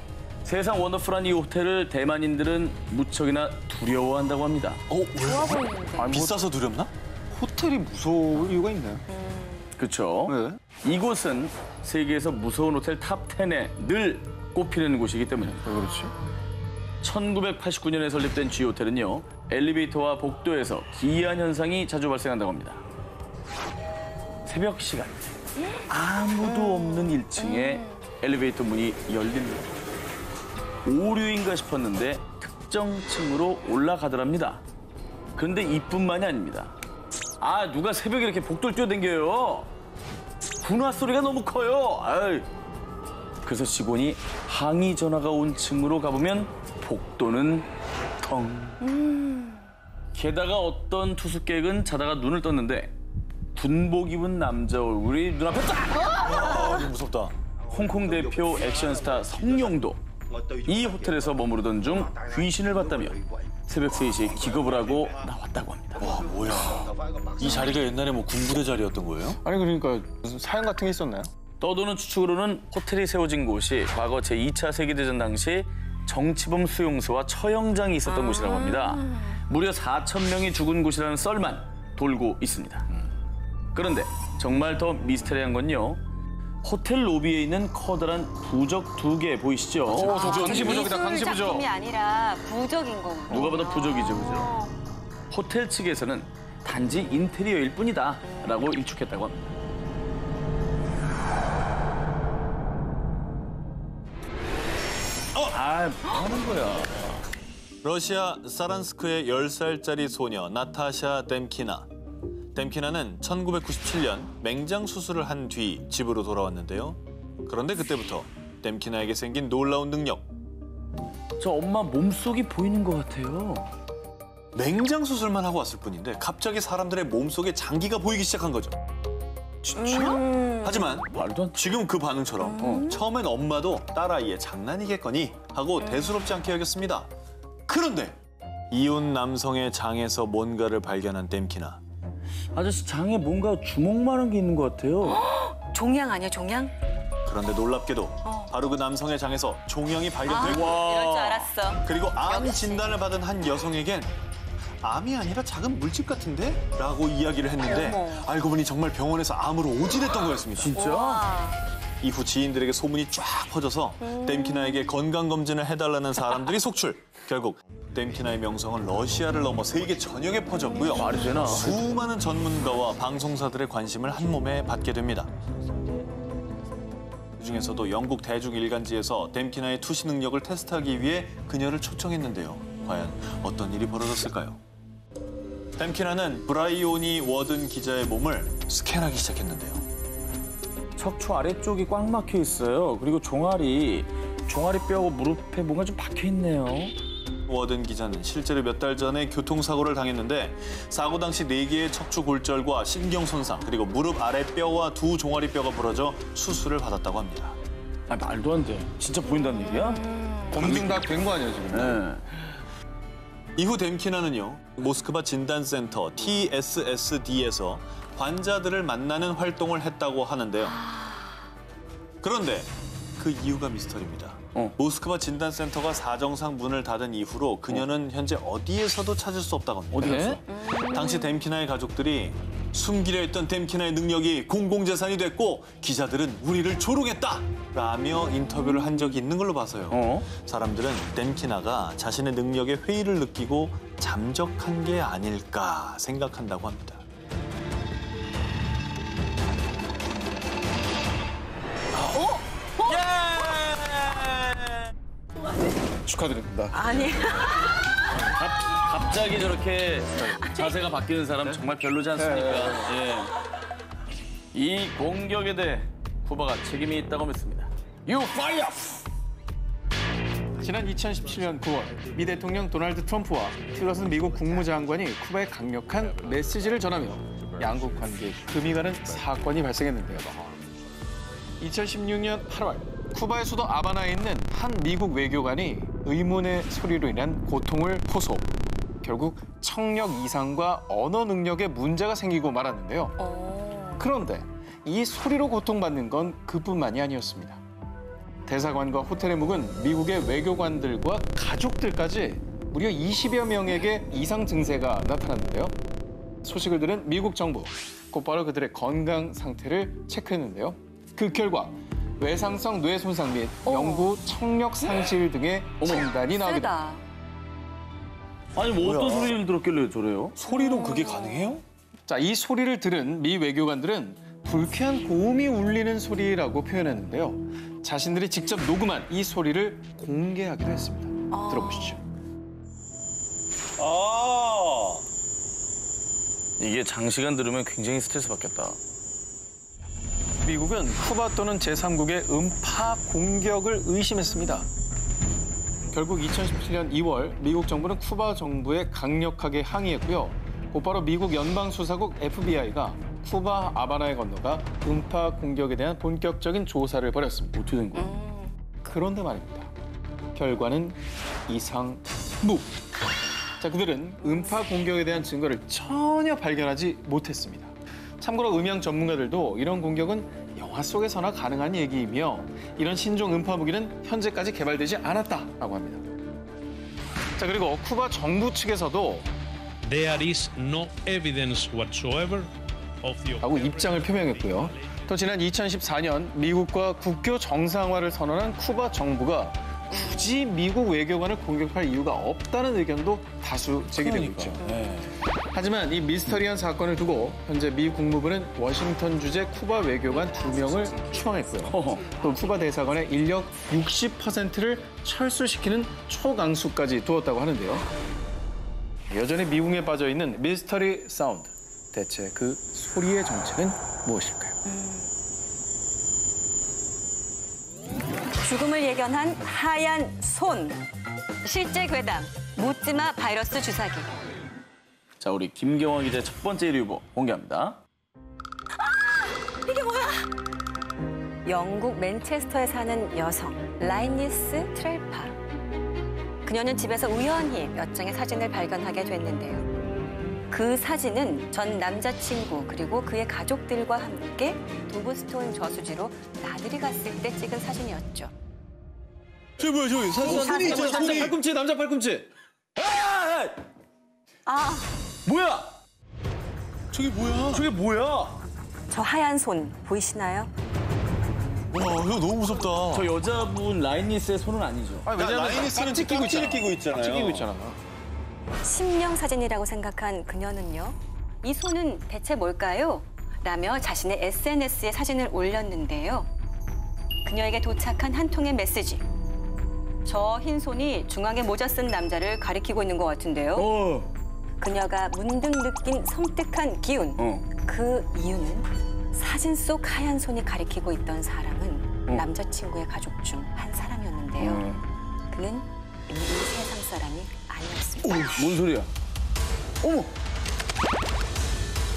세상 원더풀한 이 호텔을 대만인들은 무척이나 두려워한다고 합니다. 좋아 보이는데. 비싸서 두렵나? 호텔이 무서울 이유가 있나요? 그렇죠. 네. 이곳은 세계에서 무서운 호텔 탑 10에 늘 꼽히는 곳이기 때문입니다. 왜 그렇지? 1989년에 설립된 G 호텔은요, 엘리베이터와 복도에서 기이한 현상이 자주 발생한다고 합니다. 새벽 시간, 아무도 없는 1층에 엘리베이터 문이 열립니다. 오류인가 싶었는데 특정 층으로 올라가더랍니다. 그런데 이뿐만이 아닙니다. 누가 새벽에 이렇게 복도를 뛰어댕겨요? 군화 소리가 너무 커요. 아이. 그래서 직원이 항의 전화가 온 층으로 가보면 복도는 텅. 게다가 어떤 투숙객은 자다가 눈을 떴는데 군복 입은 남자 얼굴이 눈앞에 딱! 무섭다. 홍콩 대표 액션스타 성룡도 이 호텔에서 머무르던 중 귀신을 봤다며 새벽 3시에 기겁을 하고 나왔다고 합니다. 와, 뭐야. 이 자리가 옛날에 뭐 군부대 자리였던 거예요? 아니 그러니까 무슨 사연 같은 게 있었나요? 떠도는 추측으로는 호텔이 세워진 곳이 과거 제2차 세계대전 당시 정치범 수용소와 처형장이 있었던 곳이라고 합니다. 무려 4,000명이 죽은 곳이라는 썰만 돌고 있습니다. 그런데 정말 더 미스테리한 건요. 호텔 로비에 있는 커다란 부적 2개 보이시죠? 강시부적이다, 강시부적. 작품이 아니라 부적인 거고. 누가 봐도 부적이죠, 그죠? 호텔 측에서는 단지 인테리어일 뿐이다 라고 일축했다고 합니다. 뭐 하는 거야? 러시아 사란스크의 10살짜리 소녀 나타샤 댐키나. 댐키나는 1997년 맹장 수술을 한 뒤 집으로 돌아왔는데요. 그런데 그때부터 댐키나에게 생긴 놀라운 능력. 저 엄마 몸속이 보이는 것 같아요. 맹장 수술만 하고 왔을 뿐인데 갑자기 사람들의 몸속에 장기가 보이기 시작한 거죠. 하지만 말도 안 돼. 지금 그 반응처럼 처음엔 엄마도 딸아이의 장난이겠거니 하고 대수롭지 않게 여겼습니다. 그런데 이혼 남성의 장에서 뭔가를 발견한 댐키나. 아저씨 장에 뭔가 주먹만한 게 있는 것 같아요. 종양 아니야, 종양? 그런데 놀랍게도 바로 그 남성의 장에서 종양이 발견되고 이럴 줄 알았어. 그리고 암 진단을 받은 한 여성에겐 암이 아니라 작은 물집 같은데? 라고 이야기를 했는데 어머. 알고 보니 정말 병원에서 암으로 오진했던 거였습니다. 진짜? 와. 이후 지인들에게 소문이 쫙 퍼져서 댐키나에게 건강검진을 해달라는 사람들이 속출. 결국 댐키나의 명성은 러시아를 넘어 세계 전역에 퍼졌고요. 말이 되나? 수많은 전문가와 방송사들의 관심을 한 몸에 받게 됩니다. 그중에서도 영국 대중 일간지에서 댐키나의 투시 능력을 테스트하기 위해 그녀를 초청했는데요. 과연 어떤 일이 벌어졌을까요? 댐키나는 브라이오니 워든 기자의 몸을 스캔하기 시작했는데요. 척추 아래쪽이 꽉 막혀 있어요. 그리고 종아리 뼈하고 무릎에 뭔가 좀 박혀 있네요. 워든 기자는 실제로 몇 달 전에 교통사고를 당했는데 사고 당시 4개의 척추 골절과 신경 손상 그리고 무릎 아래 뼈와 2 종아리 뼈가 부러져 수술을 받았다고 합니다. 말도 안 돼. 진짜 보인다는 얘기야? 검증 다 된 거 아니에요 지금? 네. 이후 댐키나는요, 모스크바 진단센터 TSSD에서 환자들을 만나는 활동을 했다고 하는데요. 그런데 그 이유가 미스터리입니다. 모스크바 진단센터가 사정상 문을 닫은 이후로 그녀는 현재 어디에서도 찾을 수 없다고 합니다. 어디 갔어? 당시 댐키나의 가족들이 숨기려 했던 댐키나의 능력이 공공재산이 됐고 기자들은 우리를 조롱했다! 라며 인터뷰를 한 적이 있는 걸로 봐서요. 사람들은 댐키나가 자신의 능력에 회의를 느끼고 잠적한 게 아닐까 생각한다고 합니다. 축하드립니다. 아니. 갑자기 저렇게 자세가 바뀌는 사람 정말 별로지 않습니까? 예. 이 공격에 대해 쿠바가 책임이 있다고 믿습니다. You fire! 지난 2017년 9월 미 대통령 도널드 트럼프와 틸러슨 미국 국무장관이 쿠바에 강력한 메시지를 전하며 양국 관계에 금이 가는 사건이 발생했는데요. 2016년 8월 쿠바의 수도 아바나에 있는 한 미국 외교관이 의문의 소리로 인한 고통을 호소. 결국 청력 이상과 언어 능력에 문제가 생기고 말았는데요. 그런데 이 소리로 고통받는 건 그뿐만이 아니었습니다. 대사관과 호텔에 묵은 미국의 외교관들과 가족들까지 무려 20여 명에게 이상 증세가 나타났는데요. 소식을 들은 미국 정부, 곧바로 그들의 건강 상태를 체크했는데요. 그 결과 외상성 뇌 손상 및 영구 청력 상실 등의 진단이 나오게 됩니다. 세다. 아니 뭐 어떤 소리를 들었길래 저래요? 소리로 그게 가능해요? 자, 이 소리를 들은 미 외교관들은 불쾌한 고음이 울리는 소리라고 표현했는데요. 자신들이 직접 녹음한 이 소리를 공개하기도 했습니다. 들어보시죠. 이게 장시간 들으면 굉장히 스트레스 받겠다. 미국은 쿠바 또는 제3국의 음파 공격을 의심했습니다. 결국 2017년 2월 미국 정부는 쿠바 정부에 강력하게 항의했고요. 곧바로 미국 연방수사국 FBI가 쿠바 아바나에 건너가 음파 공격에 대한 본격적인 조사를 벌였습니다. 어떻게 된 거야? 그런데 말입니다. 결과는 이상무. 자, 그들은 음파 공격에 대한 증거를 전혀 발견하지 못했습니다. 참고로 음향 전문가들도 이런 공격은 영화 속에서나 가능한 얘기이며 이런 신종 음파 무기는 현재까지 개발되지 않았다라고 합니다. 자, 그리고 쿠바 정부 측에서도 There is no evidence whatsoever of the 라고 입장을 표명했고요. 또 지난 2014년 미국과 국교 정상화를 선언한 쿠바 정부가 굳이 미국 외교관을 공격할 이유가 없다는 의견도 다수 제기되고 있죠. 하지만 이 미스터리한 사건을 두고 현재 미 국무부는 워싱턴 주재 쿠바 외교관 2명을 추방했고요. 또 쿠바 대사관의 인력 60%를 철수시키는 초강수까지 두었다고 하는데요. 여전히 미궁에 빠져 있는 미스터리 사운드. 대체 그 소리의 정체는 무엇일까요? 죽음을 예견한 하얀 손. 실제 괴담, 묻지마 바이러스 주사기. 자, 우리 김경화 기자 첫 번째 1위 후보 공개합니다. 이게 뭐야? 영국 맨체스터에 사는 여성, 라이니스 트렐파. 그녀는 집에서 우연히 몇 장의 사진을 발견하게 됐는데요. 그 사진은 전 남자친구 그리고 그의 가족들과 함께 도브스톤 저수지로 나들이 갔을 때 찍은 사진이었죠. 저기 뭐야 저기 손이 있잖아 손이. 팔꿈치, 남자 팔꿈치. 아, 뭐야? 저기 뭐야? 저게 뭐야? 저 하얀 손 보이시나요? 와 이거 너무 무섭다. 저 여자분 라이니스의 손은 아니죠? 아니, 왜냐면 라이니스는 깍지 끼고 있잖아. 끼고 있잖아요. 깍지 끼고 있잖아. 심령 사진이라고 생각한 그녀는요. 이 손은 대체 뭘까요? 라며 자신의 SNS에 사진을 올렸는데요. 그녀에게 도착한 한 통의 메시지. 저 흰 손이 중앙에 모자 쓴 남자를 가리키고 있는 것 같은데요. 그녀가 문득 느낀 섬뜩한 기운. 그 이유는 사진 속 하얀 손이 가리키고 있던 사람은 남자친구의 가족 중 한 사람이었는데요. 그는 이 세상 사람이 아니었습니다. 뭔 소리야? 어머!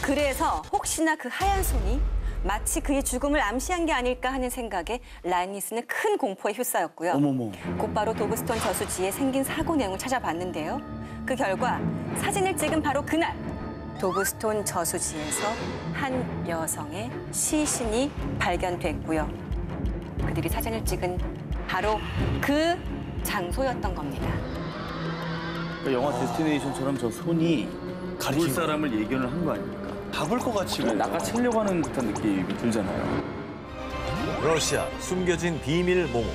그래서 혹시나 그 하얀 손이 마치 그의 죽음을 암시한 게 아닐까 하는 생각에 라이니스는 큰 공포에 휩싸였고요. 어머머. 곧바로 도브스톤 저수지에 생긴 사고 내용을 찾아봤는데요. 그 결과 사진을 찍은 바로 그날 도브스톤 저수지에서 한 여성의 시신이 발견됐고요. 그들이 사진을 찍은 바로 그 장소였던 겁니다. 그러니까 영화 데스티네이션처럼 저 손이 가볼 사람을 예견을 한 거 아닙니까? 잡을 것 같이. 낚아채려고 하는 듯한 느낌이 들잖아요. 러시아 숨겨진 비밀 모모.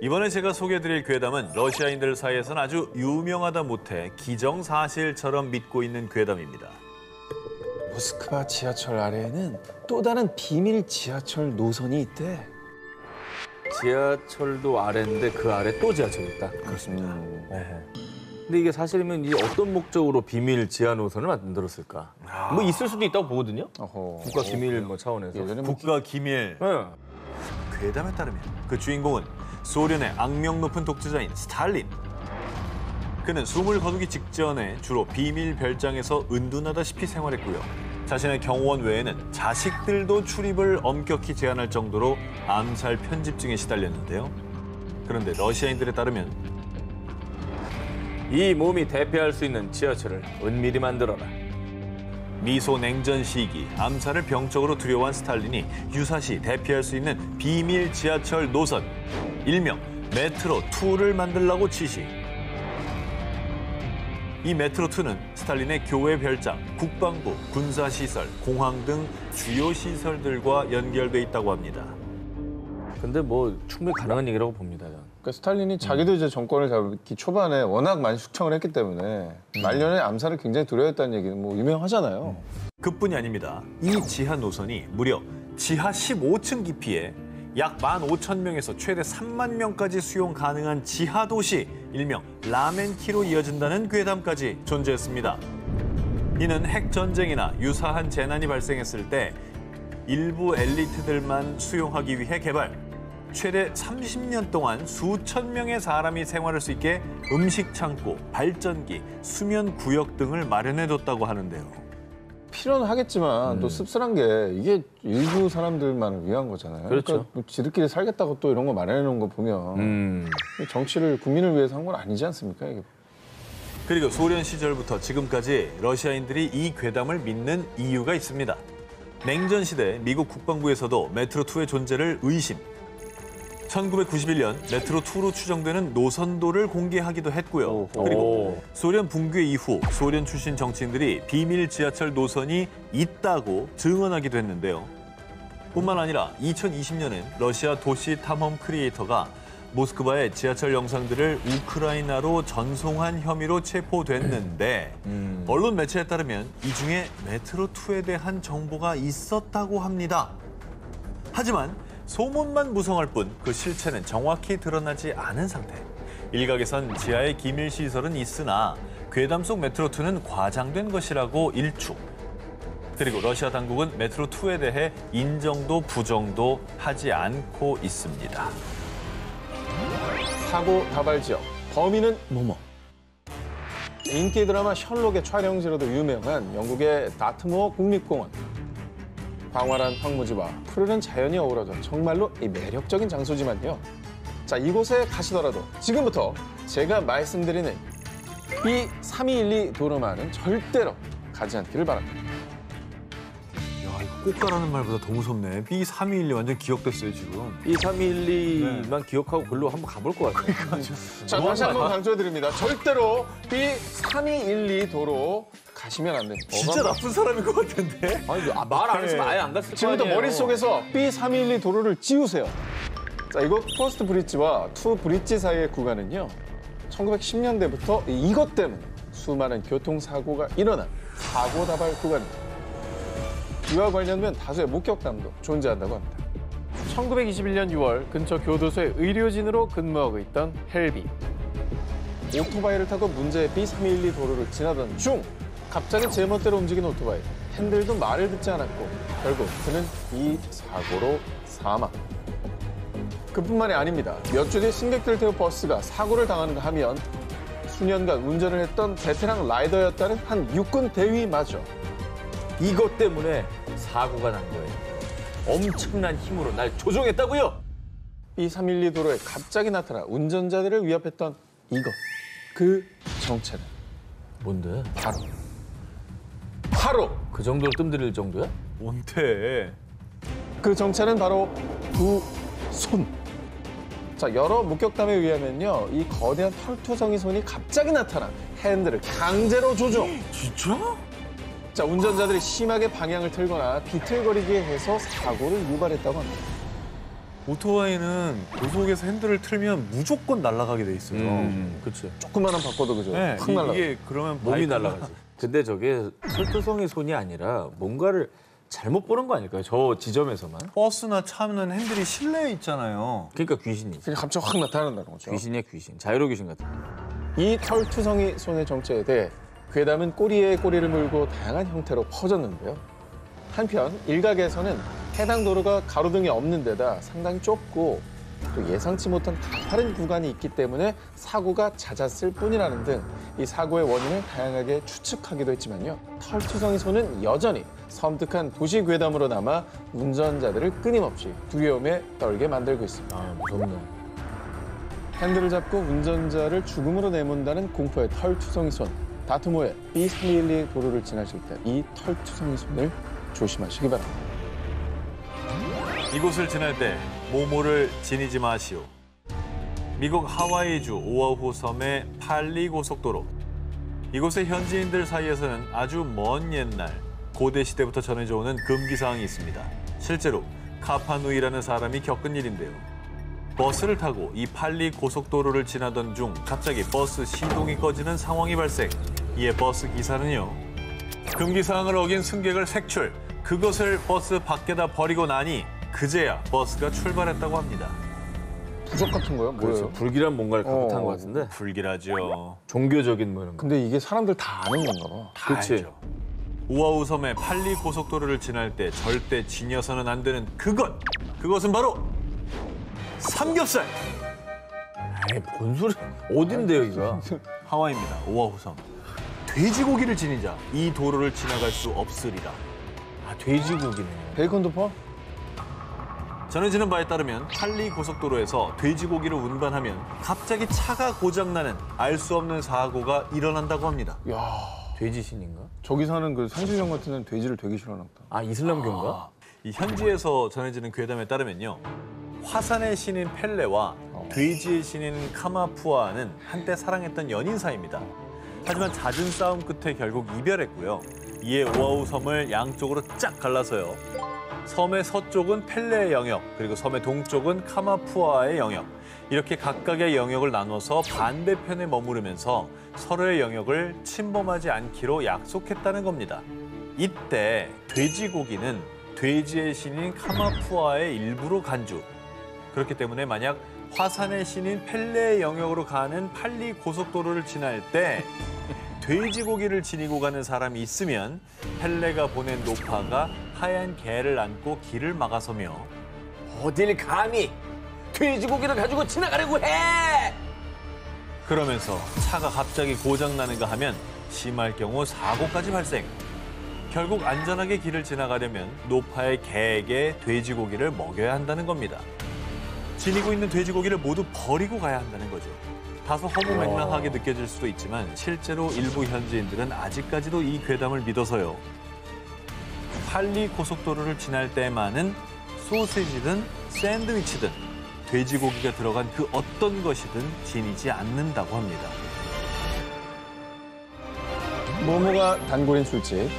이번에 제가 소개해드릴 괴담은 러시아인들 사이에서는 아주 유명하다 못해 기정사실처럼 믿고 있는 괴담입니다. 모스크바 지하철 아래에는 또 다른 비밀 지하철 노선이 있대. 지하철도 아래인데 그 아래 또 지하철이 있다. 그렇습니다. 근데 이게 사실이면 이제 어떤 목적으로 비밀 지하 노선을 만들었을까? 뭐 있을 수도 있다고 보거든요. 어허. 국가 기밀 뭐 차원에서. 예전에 뭐 국가 기밀. 네. 괴담에 따르면 그 주인공은 소련의 악명 높은 독재자인 스탈린. 그는 숨을 거두기 직전에 주로 비밀 별장에서 은둔하다시피 생활했고요. 자신의 경호원 외에는 자식들도 출입을 엄격히 제한할 정도로 암살 편집증에 시달렸는데요. 그런데 러시아인들에 따르면 이 몸이 대표할 수 있는 지하철을 은밀히 만들어라. 미소 냉전 시기 암살을 병적으로 두려워한 스탈린이 유사시 대피할 수 있는 비밀 지하철 노선, 일명 메트로2를 만들라고 지시. 이 메트로2는 스탈린의 교회 별장, 국방부, 군사시설, 공항 등 주요 시설들과 연결돼 있다고 합니다. 근데 뭐 충분히 가능한 얘기라고 봅니다. 저는. 그러니까 스탈린이 자기도 이제 정권을 잡기 초반에 워낙 많이 숙청을 했기 때문에 말년에 암살을 굉장히 두려워했다는 얘기는 뭐 유명하잖아요. 그뿐이 아닙니다. 이 지하 노선이 무려 지하 15층 깊이에 약 15,000명에서 최대 3만 명까지 수용 가능한 지하 도시, 일명 라멘키로 이어진다는 괴담까지 존재했습니다. 이는 핵 전쟁이나 유사한 재난이 발생했을 때 일부 엘리트들만 수용하기 위해 개발, 최대 30년 동안 수천 명의 사람이 생활할 수 있게 음식 창고, 발전기, 수면 구역 등을 마련해뒀다고 하는데요. 필요는 하겠지만 또 씁쓸한 게 이게 일부 사람들만을 위한 거잖아요. 그렇죠. 그러니까 뭐 지들끼리 살겠다고 또 이런 거 마련해 놓은 거 보면 정치를 국민을 위해서 한 건 아니지 않습니까? 이게. 그리고 소련 시절부터 지금까지 러시아인들이 이 괴담을 믿는 이유가 있습니다. 냉전 시대 미국 국방부에서도 메트로2의 존재를 의심. 1991년 메트로2로 추정되는 노선도를 공개하기도 했고요. 그리고 소련 붕괴 이후 소련 출신 정치인들이 비밀 지하철 노선이 있다고 증언하기도 했는데요. 뿐만 아니라 2020년엔 러시아 도시 탐험 크리에이터가 모스크바의 지하철 영상들을 우크라이나로 전송한 혐의로 체포됐는데 언론 매체에 따르면 이 중에 메트로2에 대한 정보가 있었다고 합니다. 하지만 소문만 무성할 뿐 그 실체는 정확히 드러나지 않은 상태. 일각에선 지하에 기밀 시설은 있으나 괴담 속 메트로2는 과장된 것이라고 일축. 그리고 러시아 당국은 메트로2에 대해 인정도 부정도 하지 않고 있습니다. 사고 다발 지역, 범인은 뭐뭐. 인기 드라마 셜록의 촬영지로도 유명한 영국의 다트모어 국립공원. 광활한 황무지와 푸르른 자연이 어우러져 정말로 매력적인 장소지만요. 자, 이곳에 가시더라도 지금부터 제가 말씀드리는 B3212 도로만은 절대로 가지 않기를 바랍니다. 야, 이거 꽃가라는 말보다 더 무섭네. B3212 완전 기억됐어요, 지금. 이 312만 기억하고 글로 한번 가볼 것 같아요. 자, 다시 한번 강조해드립니다. 절대로 B3212 도로 가시면 안 됩니다. 진짜 나쁜 사람인 것 같은데? 아니, 말 안 했으면 아예 안 갔을 거 지금부터 아니에요. 머릿속에서 B312 도로를 지우세요. 자, 이곳 퍼스트 브릿지와 투 브릿지 사이의 구간은요. 1910년대부터 이것 때문에 수많은 교통사고가 일어난 사고 다발 구간입니다. 이와 관련된 다수의 목격담도 존재한다고 합니다. 1921년 6월 근처 교도소의 의료진으로 근무하고 있던 헬비. 오토바이를 타고 문제의 B312 도로를 지나던 중 갑자기 제멋대로 움직이는 오토바이. 핸들도 말을 듣지 않았고 결국 그는 이 사고로 사망. 그뿐만이 아닙니다. 몇 주 뒤 승객들 태운 버스가 사고를 당하는가 하면 수년간 운전을 했던 베테랑 라이더였다는 한 육군 대위마저 이것 때문에 사고가 난 거예요. 엄청난 힘으로 날 조종했다고요? B312 도로에 갑자기 나타나 운전자들을 위협했던 이것. 그 정체는 뭔데? 바로 그 정도로 뜸들일 정도야? 뭔데? 그 정체는 바로 두 손. 자, 여러 목격담에 의하면요, 이 거대한 털투성이 손이 갑자기 나타나 핸들을 강제로 조종. 진짜? 자, 운전자들이 심하게 방향을 틀거나 비틀거리게 해서 사고를 유발했다고 합니다. 오토바이는 고속에서 핸들을 틀면 무조건 날아가게 돼 있어요. 그치. 조금만한 바꿔도 그죠? 네, 확 날아가. 이게 그러면 몸이 바이크가 날아가지. 근데 저게 설투성의 손이 아니라 뭔가를 잘못 보는 거 아닐까요? 저 지점에서만. 버스나 차는 핸들이 실내에 있잖아요. 그러니까 귀신이지. 그냥 갑자기 확 나타난다는 거죠. 귀신이야 귀신. 자이로 귀신 같은 거. 이 털투성이 손의 정체에 대해 괴담은 꼬리에 꼬리를 물고 다양한 형태로 퍼졌는데요. 한편 일각에서는 해당 도로가 가로등이 없는 데다 상당히 좁고 또 예상치 못한 가파른 구간이 있기 때문에 사고가 잦았을 뿐이라는 등 이 사고의 원인을 다양하게 추측하기도 했지만요. 털투성이 손은 여전히 섬뜩한 도시 괴담으로 남아 운전자들을 끊임없이 두려움에 떨게 만들고 있습니다. 아, 무섭네. 핸들을 잡고 운전자를 죽음으로 내몬다는 공포의 털투성이 손. 다투모의 B312 도로를 지나실 때 이 털투성이 손을 조심하시기 바랍니다. 이곳을 지날 때 모모를 지니지 마시오. 미국 하와이주 오아후 섬의 팔리 고속도로. 이곳의 현지인들 사이에서는 아주 먼 옛날 고대 시대부터 전해져 오는 금기 사항이 있습니다. 실제로 카파누이라는 사람이 겪은 일인데요. 버스를 타고 이 팔리 고속도로를 지나던 중 갑자기 버스 시동이 꺼지는 상황이 발생. 이에 버스 기사는요. 금기 사항을 어긴 승객을 색출. 그것을 버스 밖에다 버리고 나니 그제야 버스가 출발했다고 합니다. 부적 같은 거요? 뭐예요? 그래서 불길한 뭔가를 갖고 탄 것 같은데 불길하죠. 종교적인 뭐 이런 거. 근데 이게 사람들 다 아는 건가 봐. 다 그치. 알죠. 오아후 섬의 팔리 고속도로를 지날 때 절대 지녀서는 안 되는 그것은 바로 삼겹살. 에이, 뭔 소리? 어딘데 여기가? 하와이입니다. 오아후 섬. 돼지고기를 지니자 이 도로를 지나갈 수 없으리라. 아, 돼지고기네. 베이컨도 퍼? 전해지는 바에 따르면 팔리 고속도로에서 돼지고기를 운반하면 갑자기 차가 고장나는 알 수 없는 사고가 일어난다고 합니다. 야, 돼지신인가? 저기 사는 그 산신령 같은 데는 돼지를 되게 싫어하나 보다. 아, 이슬람교인가? 이 현지에서 전해지는 괴담에 따르면요. 화산의 신인 펠레와 돼지의 신인 카마푸아는 한때 사랑했던 연인 사이입니다. 하지만 잦은 싸움 끝에 결국 이별했고요. 이에 오아후 섬을 양쪽으로 쫙 갈라서요. 섬의 서쪽은 펠레의 영역, 그리고 섬의 동쪽은 카마푸아의 영역. 이렇게 각각의 영역을 나눠서 반대편에 머무르면서 서로의 영역을 침범하지 않기로 약속했다는 겁니다. 이때 돼지고기는 돼지의 신인 카마푸아의 일부로 간주. 그렇기 때문에 만약 화산의 신인 펠레의 영역으로 가는 팔리 고속도로를 지날 때 돼지고기를 지니고 가는 사람이 있으면 펠레가 보낸 노파가 하얀 개를 안고 길을 막아서며 어딜 감히 돼지고기를 가지고 지나가려고 해! 그러면서 차가 갑자기 고장나는가 하면 심할 경우 사고까지 발생. 결국 안전하게 길을 지나가려면 노파의 개에게 돼지고기를 먹여야 한다는 겁니다. 지니고 있는 돼지고기를 모두 버리고 가야 한다는 거죠. 다소 허무맹랑하게 느껴질 수도 있지만 실제로 일부 현지인들은 아직까지도 이 괴담을 믿어서요. 팔리 고속도로를 지날 때만은 소시지든 샌드위치든 돼지고기가 들어간 그 어떤 것이든 지니지 않는다고 합니다. 모모가 단골인 술집.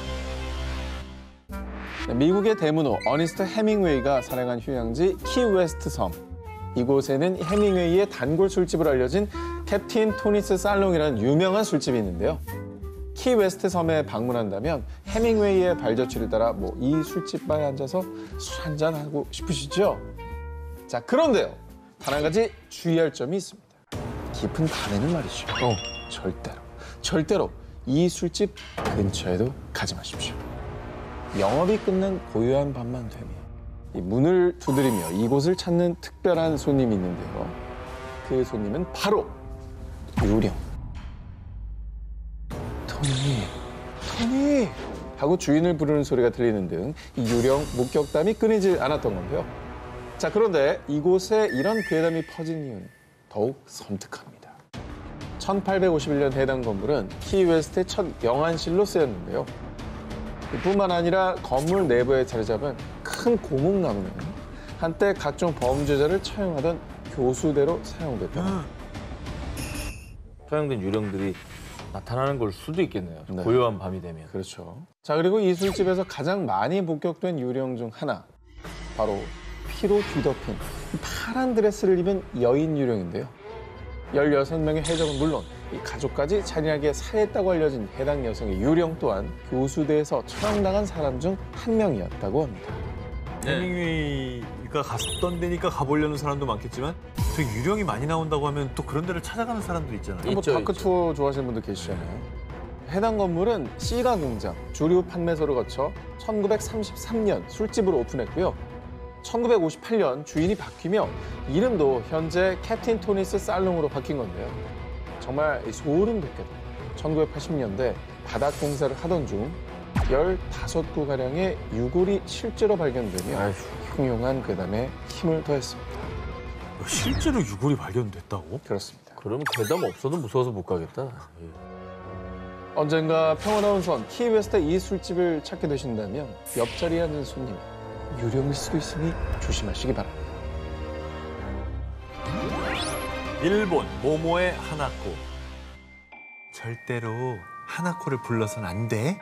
미국의 대문호 어니스트 해밍웨이가 살해한 휴양지 키웨스트 섬. 이곳에는 해밍웨이의 단골 술집으로 알려진 캡틴 토니스 살롱이라는 유명한 술집이 있는데요. 키웨스트 섬에 방문한다면 해밍웨이의 발자취를 따라 이 술집 바에 앉아서 술 한잔 하고 싶으시죠? 자, 그런데요. 단 한 가지 주의할 점이 있습니다. 깊은 밤에는 말이죠. 절대로 이 술집 근처에도 가지 마십시오. 영업이 끝난 고요한 밤만 되면 이 문을 두드리며 이곳을 찾는 특별한 손님이 있는데요. 그 손님은 바로 유령. 토니 하고 주인을 부르는 소리가 들리는 등 이 유령 목격담이 끊이질 않았던 건데요. 자, 그런데 이곳에 이런 괴담이 퍼진 이유는 더욱 섬뜩합니다. 1851년 해당 건물은 키웨스트의 첫 영안실로 쓰였는데요. 뿐만 아니라 건물 내부에 자리 잡은 큰 고목나무는 한때 각종 범죄자를 처형하던 교수대로 사용됐다고 합니다. 처형된 유령들이 나타나는 걸 수도 있겠네요. 네. 고요한 밤이 되면. 그렇죠. 자, 그리고 이 술집에서 가장 많이 목격된 유령 중 하나, 바로 피로 뒤덮인 파란 드레스를 입은 여인 유령인데요. 16명의 해적은 물론 이 가족까지 잔인하게 살해했다고 알려진 해당 여성의 유령 또한 교수대에서 처형당한 사람 중 한 명이었다고 합니다. 해밍웨이가 갔던 데니까 가보려는 사람도 많겠지만 저 유령이 많이 나온다고 하면 또 그런 데를 찾아가는 사람도 있잖아요. 있죠, 다크 있죠. 투어 좋아하시는 분들 계시잖아요. 해당 건물은 시가 공장, 주류 판매소를 거쳐 1933년 술집으로 오픈했고요. 1958년 주인이 바뀌며 이름도 현재 캡틴 토니스 살롱으로 바뀐 건데요. 정말 소름 돋게도 1980년대 바닥 공사를 하던 중 15구가량의 유골이 실제로 발견되며 흉흉한 괴담에 힘을 더했습니다. 실제로 유골이 발견됐다고? 그렇습니다. 그럼 괴담 없어도 무서워서 못 가겠다. 언젠가 평화로운 섬 키웨스트 이 술집을 찾게 되신다면 옆자리에 앉은 손님 유령일 수도 있으니 조심하시기 바랍니다. 일본 모모의 하나코. 절대로 하나코를 불러선 안 돼.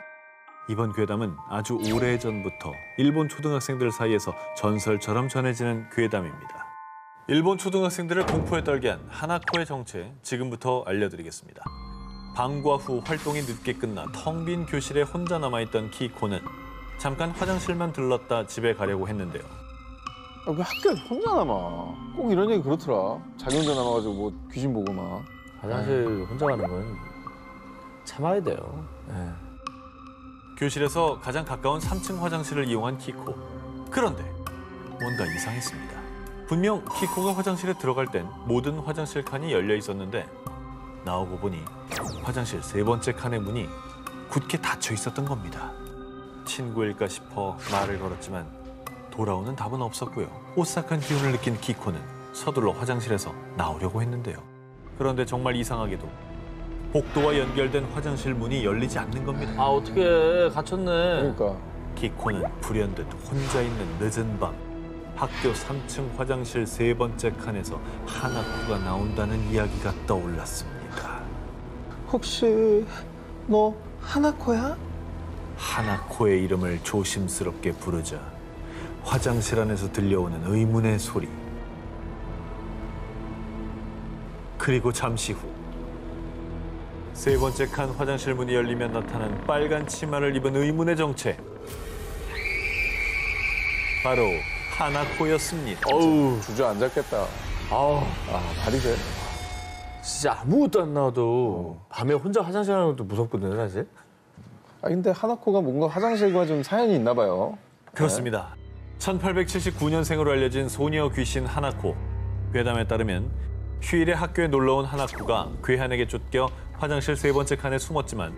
이번 괴담은 아주 오래전부터 일본 초등학생들 사이에서 전설처럼 전해지는 괴담입니다. 일본 초등학생들을 공포에 떨게 한 하나코의 정체 지금부터 알려드리겠습니다. 방과 후 활동이 늦게 끝나 텅 빈 교실에 혼자 남아있던 키코는 잠깐 화장실만 들렀다 집에 가려고 했는데요. 왜 학교에 혼자 남아? 꼭 이런 얘기 그렇더라. 자기 혼자 남아가지고 뭐 귀신 보고 막. 화장실 혼자 가는 건 참아야 돼요. 네. 교실에서 가장 가까운 3층 화장실을 이용한 키코. 그런데 뭔가 이상했습니다. 분명 키코가 화장실에 들어갈 땐 모든 화장실 칸이 열려 있었는데 나오고 보니 화장실 3번째 칸의 문이 굳게 닫혀 있었던 겁니다. 친구일까 싶어 말을 걸었지만 돌아오는 답은 없었고요. 오싹한 기운을 느낀 키코는 서둘러 화장실에서 나오려고 했는데요. 그런데 정말 이상하게도 복도와 연결된 화장실 문이 열리지 않는 겁니다. 아 어떻게 갇혔네. 그러니까. 키코는 불현듯 혼자 있는 늦은 밤 학교 3층 화장실 3번째 칸에서 하나코가 나온다는 이야기가 떠올랐습니다. 혹시 너 하나코야? 하나코의 이름을 조심스럽게 부르자 화장실 안에서 들려오는 의문의 소리. 그리고 잠시 후 3번째 칸 화장실 문이 열리면 나타난 빨간 치마를 입은 의문의 정체. 바로 하나코였습니다. 어우, 주저앉았겠다. 아우, 발이 돼. 진짜 아무것도 안 나와도 밤에 혼자 화장실 가는 것도 무섭거든요, 사실. 근데 하나코가 뭔가 화장실과 좀 사연이 있나 봐요. 그렇습니다. 1879년생으로 알려진 소녀 귀신 하나코. 괴담에 따르면 휴일에 학교에 놀러온 하나코가 괴한에게 쫓겨 화장실 3번째 칸에 숨었지만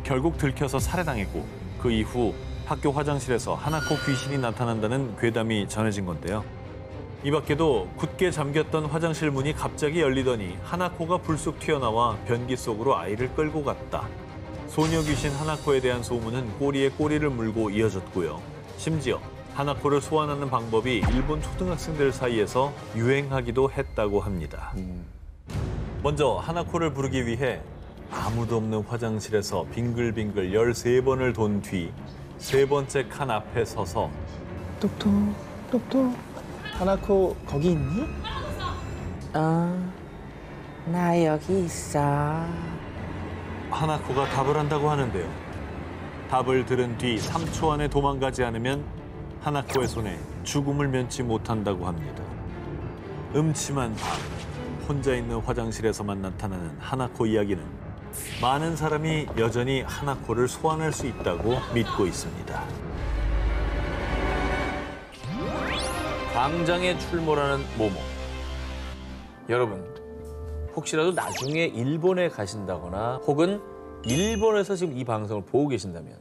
결국 들켜서 살해당했고 그 이후 학교 화장실에서 하나코 귀신이 나타난다는 괴담이 전해진 건데요. 이 밖에도 굳게 잠겼던 화장실 문이 갑자기 열리더니 하나코가 불쑥 튀어나와 변기 속으로 아이를 끌고 갔다. 소녀 귀신 하나코에 대한 소문은 꼬리에 꼬리를 물고 이어졌고요. 심지어 하나코를 소환하는 방법이 일본 초등학생들 사이에서 유행하기도 했다고 합니다. 먼저 하나코를 부르기 위해 아무도 없는 화장실에서 빙글빙글 13번을 돈 뒤 3번째 칸 앞에 서서 똑똑, 똑똑. 하나코 거기 있니? 나 여기 있어. 하나코가 답을 한다고 하는데요. 답을 들은 뒤 3초 안에 도망가지 않으면 하나코의 손에 죽음을 면치 못한다고 합니다. 음침한 밤, 혼자 있는 화장실에서만 나타나는 하나코 이야기는 많은 사람이 여전히 하나코를 소환할 수 있다고 믿고 있습니다. 광장에 출몰하는 모모. 여러분, 혹시라도 나중에 일본에 가신다거나 혹은 일본에서 지금 이 방송을 보고 계신다면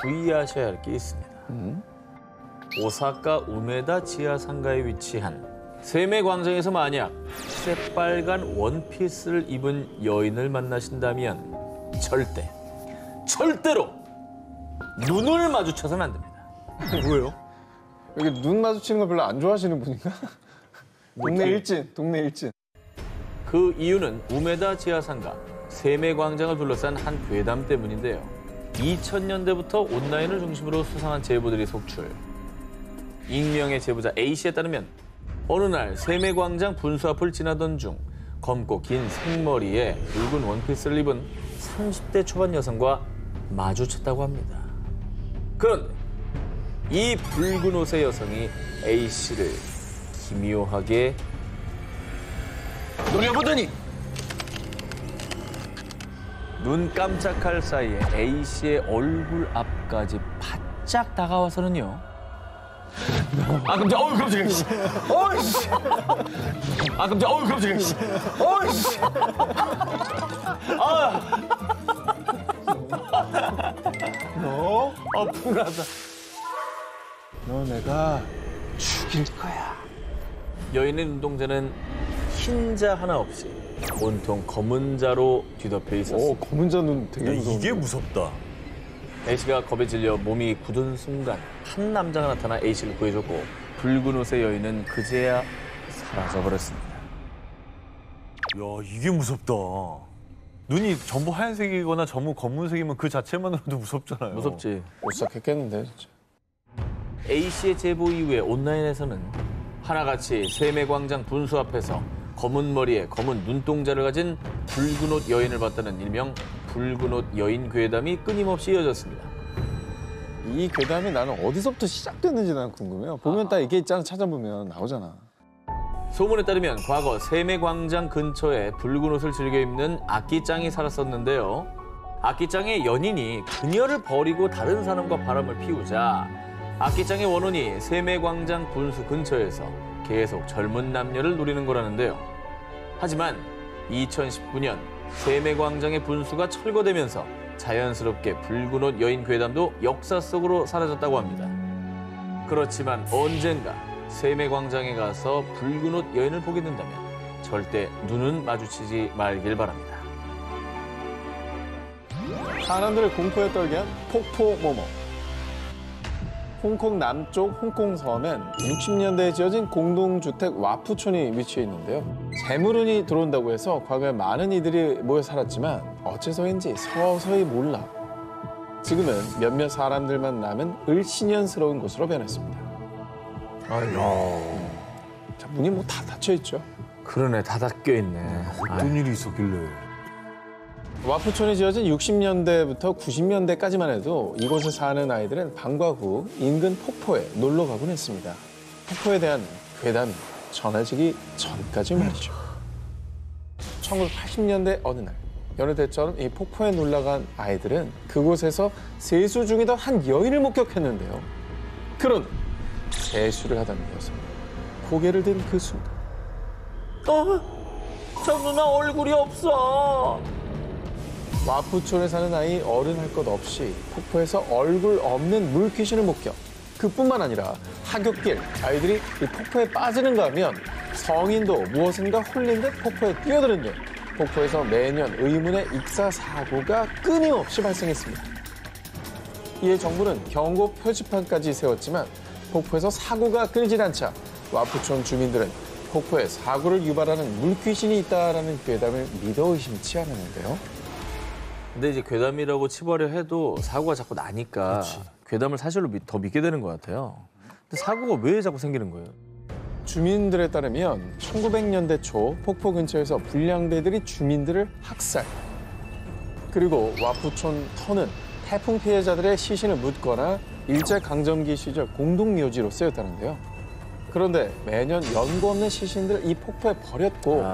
주의하셔야 할 게 있습니다. 오사카 우메다 지하상가에 위치한 세메광장에서 만약 새빨간 원피스를 입은 여인을 만나신다면 절대로 눈을 마주쳐서는 안 됩니다. 왜요? 여기 눈 마주치는 걸 별로 안 좋아하시는 분인가? 동네 일진. 그 이유는 우메다 지하상가 세메광장을 둘러싼 한 괴담 때문인데요. 2000년대부터 온라인을 중심으로 수상한 제보들이 속출. 익명의 제보자 A씨에 따르면 어느 날 세메광장 분수 앞을 지나던 중 검고 긴 생머리에 붉은 원피스를 입은 30대 초반 여성과 마주쳤다고 합니다. 그런데 이 붉은 옷의 여성이 A씨를 기묘하게 노려보더니 눈 깜짝할 사이에 A씨의 얼굴 앞까지 바짝 다가와서는요. 아 깜짝 어우 깜짝이야. 어이씨. 아 깜짝 어우 깜짝이야. 어이씨. 분하다. 너 내가 죽일 거야. 여인의 눈동자는 흰자 하나 없이 온통 검은 자로 뒤덮여 있었습니다. 검은 자는 되게 무서워. 이게 무섭다. A씨가 겁에 질려 몸이 굳은 순간 한 남자가 나타나 A씨를 구해줬고 붉은 옷의 여인은 그제야 사라져버렸습니다. 야, 이게 무섭다. 눈이 전부 하얀색이거나 전부 검은색이면 그 자체만으로도 무섭잖아요. 무섭지. 오싹했겠는데 진짜. A씨의 제보 이후에 온라인에서는 하나같이 세매광장 분수 앞에서 검은 머리에 검은 눈동자를 가진 붉은 옷 여인을 봤다는 일명 붉은 옷 여인 괴담이 끊임없이 이어졌습니다. 이 괴담이 나는 어디서부터 시작됐는지 난 궁금해요. 보면 딱 이게 있잖아. 찾아보면 나오잖아. 소문에 따르면 과거 세매광장 근처에 붉은 옷을 즐겨 입는 악기짱이 살았었는데요. 악기짱의 연인이 그녀를 버리고 다른 사람과 바람을 피우자 악기짱의 원혼이 세매광장 분수 근처에서 계속 젊은 남녀를 노리는 거라는데요. 하지만 2019년 세매광장의 분수가 철거되면서 자연스럽게 붉은 옷 여인 괴담도 역사 속으로 사라졌다고 합니다. 그렇지만 언젠가 세매광장에 가서 붉은 옷 여인을 보게 된다면 절대 눈은 마주치지 말길 바랍니다. 사람들을 공포에 떨게 한 폭포모모. 홍콩 남쪽 홍콩 섬엔 60년대에 지어진 공동주택 와푸촌이 위치해 있는데요. 재물운이 들어온다고 해서 과거에 많은 이들이 모여 살았지만 어째서인지 서서히 몰라 지금은 몇몇 사람들만 남은 을씨년스러운 곳으로 변했습니다. 자, 문이 뭐 다 닫혀 있죠. 그러네, 다 닫혀 있네. 어떤 일이 있었길래. 와푸촌이 지어진 60년대부터 90년대까지만 해도 이곳에 사는 아이들은 방과 후 인근 폭포에 놀러 가곤 했습니다. 폭포에 대한 괴담이 전해지기 전까지 말이죠. 1980년대 어느 날 여느 때처럼 이 폭포에 놀러간 아이들은 그곳에서 세수 중이던 한 여인을 목격했는데요. 그런데 세수를 하던 여성 고개를 든 그 순간 저 누나 얼굴이 없어. 와푸촌에 사는 아이 어른 할 것 없이 폭포에서 얼굴 없는 물귀신을 목격. 그뿐만 아니라 하굣길 아이들이 이 폭포에 빠지는가 하면 성인도 무엇인가 홀린 듯 폭포에 뛰어드는데 폭포에서 매년 의문의 익사 사고가 끊임없이 발생했습니다. 이에 정부는 경고 표지판까지 세웠지만 폭포에서 사고가 끊이질 않자 와푸촌 주민들은 폭포에 사고를 유발하는 물귀신이 있다라는 괴담을 믿어 의심치 않았는데요. 근데 이제 괴담이라고 치부하려 해도 사고가 자꾸 나니까 괴담을 사실로 더 믿게 되는 것 같아요. 근데 사고가 왜 자꾸 생기는 거예요? 주민들에 따르면 1900년대 초 폭포 근처에서 불량배들이 주민들을 학살. 그리고 와푸촌 터는 태풍 피해자들의 시신을 묻거나 일제강점기 시절 공동묘지로 쓰였다는데요. 그런데 매년 연고 없는 시신들을 이 폭포에 버렸고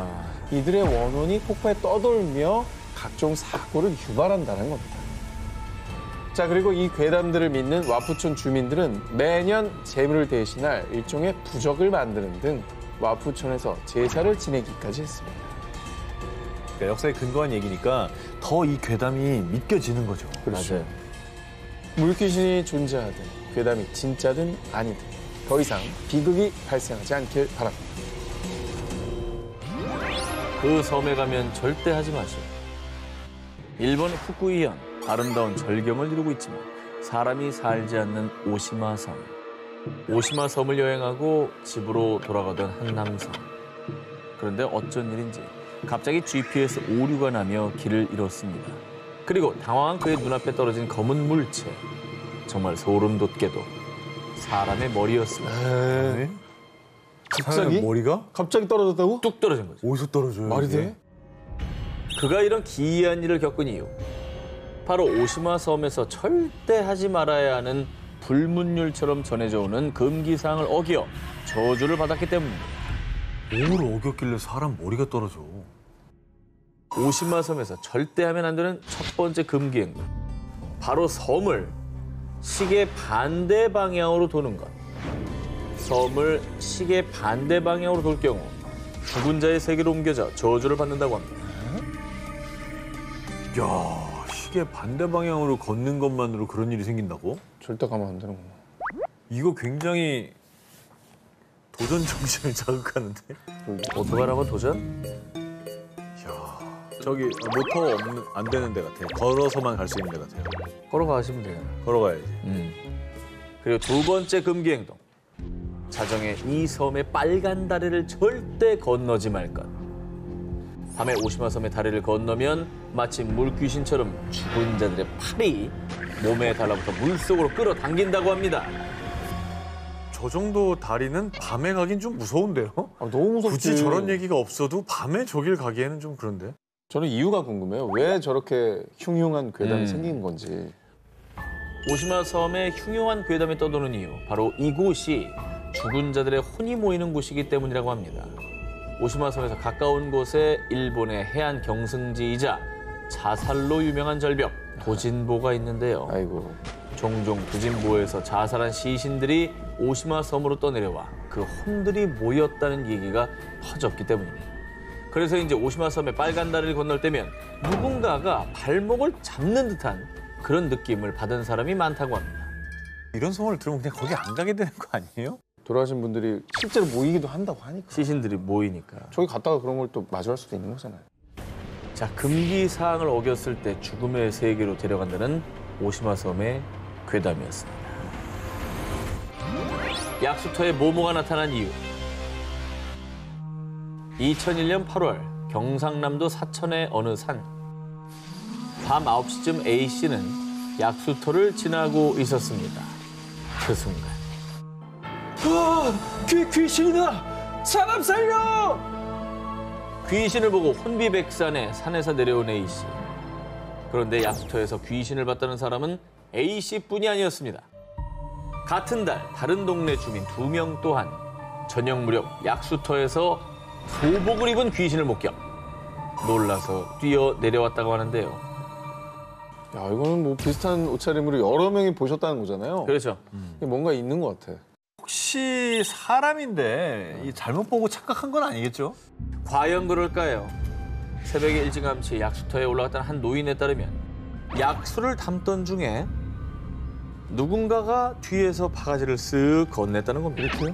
이들의 원혼이 폭포에 떠돌며 각종 사고를 유발한다는 겁니다. 자, 그리고 이 괴담들을 믿는 와푸촌 주민들은 매년 재물을 대신할 일종의 부적을 만드는 등 와푸촌에서 제사를 지내기까지 했습니다. 그러니까 역사에 근거한 얘기니까 더 이 괴담이 믿겨지는 거죠. 맞아요. 물귀신이 존재하든 괴담이 진짜든 아니든 더 이상 비극이 발생하지 않길 바랍니다. 그 섬에 가면 절대 하지 마시오. 일본 후쿠이현, 아름다운 절경을 이루고 있지만 사람이 살지 않는 오시마 섬. 오시마 섬을 여행하고 집으로 돌아가던 한 남성. 그런데 어쩐 일인지 갑자기 GPS 오류가 나며 길을 잃었습니다. 그리고 당황한 그의 눈앞에 떨어진 검은 물체. 정말 소름 돋게도 사람의 머리였습니다. 갑자기? 머리가? 갑자기 떨어졌다고? 뚝 떨어진 거죠. 어디서 떨어져요? 말이 이게? 돼? 그가 이런 기이한 일을 겪은 이유. 바로 오시마 섬에서 절대 하지 말아야 하는 불문율처럼 전해져 오는 금기사항을 어기어 저주를 받았기 때문입니다. 뭘 어겼길래 사람 머리가 떨어져? 오시마 섬에서 절대 하면 안 되는 첫 번째 금기 행동. 바로 섬을 시계 반대 방향으로 도는 것. 섬을 시계 반대 방향으로 돌 경우 죽은 자의 세계로 옮겨져 저주를 받는다고 합니다. 야, 시계 반대 방향으로 걷는 것만으로 그런 일이 생긴다고? 절대 가면 안 되는구나. 이거 굉장히 도전 정신을 자극하는데? 어떡하라고 도전? 저기 모터 안 되는 데 같아요. 걸어서만 갈 수 있는 데 같아요. 걸어가시면 돼요. 걸어가야지. 그리고 두 번째 금기 행동. 자정에 이 섬의 빨간 다리를 절대 건너지 말 것. 밤에 오시마 섬의 다리를 건너면 마치 물귀신처럼 죽은 자들의 팔이 몸에 달라붙어 물속으로 끌어당긴다고 합니다. 저 정도 다리는 밤에 가긴 좀 무서운데요? 너무 무섭지. 굳이 저런 얘기가 없어도 밤에 저길 가기에는 좀 그런데. 저는 이유가 궁금해요. 왜 저렇게 흉흉한 괴담이 생긴 건지. 오시마 섬에 흉흉한 괴담이 떠도는 이유, 바로 이곳이 죽은 자들의 혼이 모이는 곳이기 때문이라고 합니다. 오시마 섬에서 가까운 곳에 일본의 해안 경승지이자 자살로 유명한 절벽 도진보가 있는데요. 아이고. 종종 도진보에서 자살한 시신들이 오시마 섬으로 떠내려와 그 혼들이 모였다는 얘기가 퍼졌기 때문입니다. 그래서 이제 오시마 섬의 빨간 다리를 건널 때면 누군가가 발목을 잡는 듯한 그런 느낌을 받은 사람이 많다고 합니다. 이런 소문을 들으면 그냥 거기 안 가게 되는 거 아니에요? 돌아가신 분들이 실제로 모이기도 한다고 하니까. 시신들이 모이니까. 저기 갔다가 그런 걸 또 마주할 수도 있는 거잖아요. 자, 금기 사항을 어겼을 때 죽음의 세계로 데려간다는 오시마 섬의 괴담이었습니다. 약수터에 모모가 나타난 이유. 2001년 8월 경상남도 사천의 어느 산. 밤 9시쯤 A씨는 약수터를 지나고 있었습니다. 그 순간. 귀신이다! 사람 살려! 귀신을 보고 혼비백산에 산에서 내려온 A씨. 그런데 약수터에서 귀신을 봤다는 사람은 A씨뿐이 아니었습니다. 같은 달 다른 동네 주민 2명 또한 저녁 무렵 약수터에서 소복을 입은 귀신을 목격. 놀라서 뛰어 내려왔다고 하는데요. 야, 이거는 뭐 비슷한 옷차림으로 여러 명이 보셨다는 거잖아요. 그렇죠. 뭔가 있는 것 같아. 혹시 사람인데 이 잘못 보고 착각한 건 아니겠죠? 과연 그럴까요? 새벽에 일찌감치 약수터에 올라갔던 한 노인에 따르면 약수를 담던 중에 누군가가 뒤에서 바가지를 쓱 건넸다는 겁니다. 이렇게요?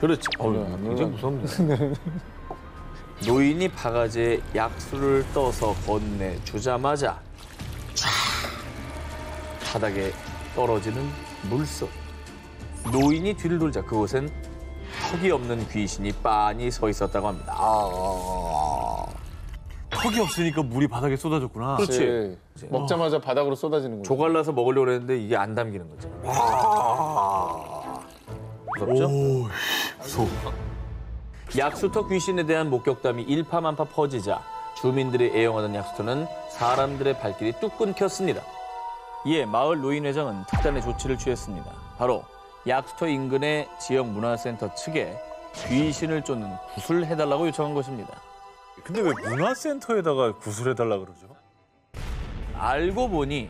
그렇죠. 굉장히 무섭네요. 노인이 바가지에 약수를 떠서 건네주자마자 촤! 바닥에 떨어지는 물소리. 노인이 뒤를 돌자 그곳엔 턱이 없는 귀신이 빤히 서 있었다고 합니다. 턱이 없으니까 물이 바닥에 쏟아졌구나. 그렇지. 먹자마자 바닥으로 쏟아지는 거죠. 조갈라서 먹으려고 했는데 이게 안 담기는 거죠. 무섭죠? 오, 무서워. 약수터 귀신에 대한 목격담이 일파만파 퍼지자 주민들이 애용하던 약수터는 사람들의 발길이 뚝 끊겼습니다. 이에 마을 노인회장은 특단의 조치를 취했습니다. 바로 약수터 인근의 지역 문화센터 측에 귀신을 쫓는 굿을 해달라고 요청한 것입니다. 근데 왜 문화센터에다가 구슬해달라 그러죠? 알고 보니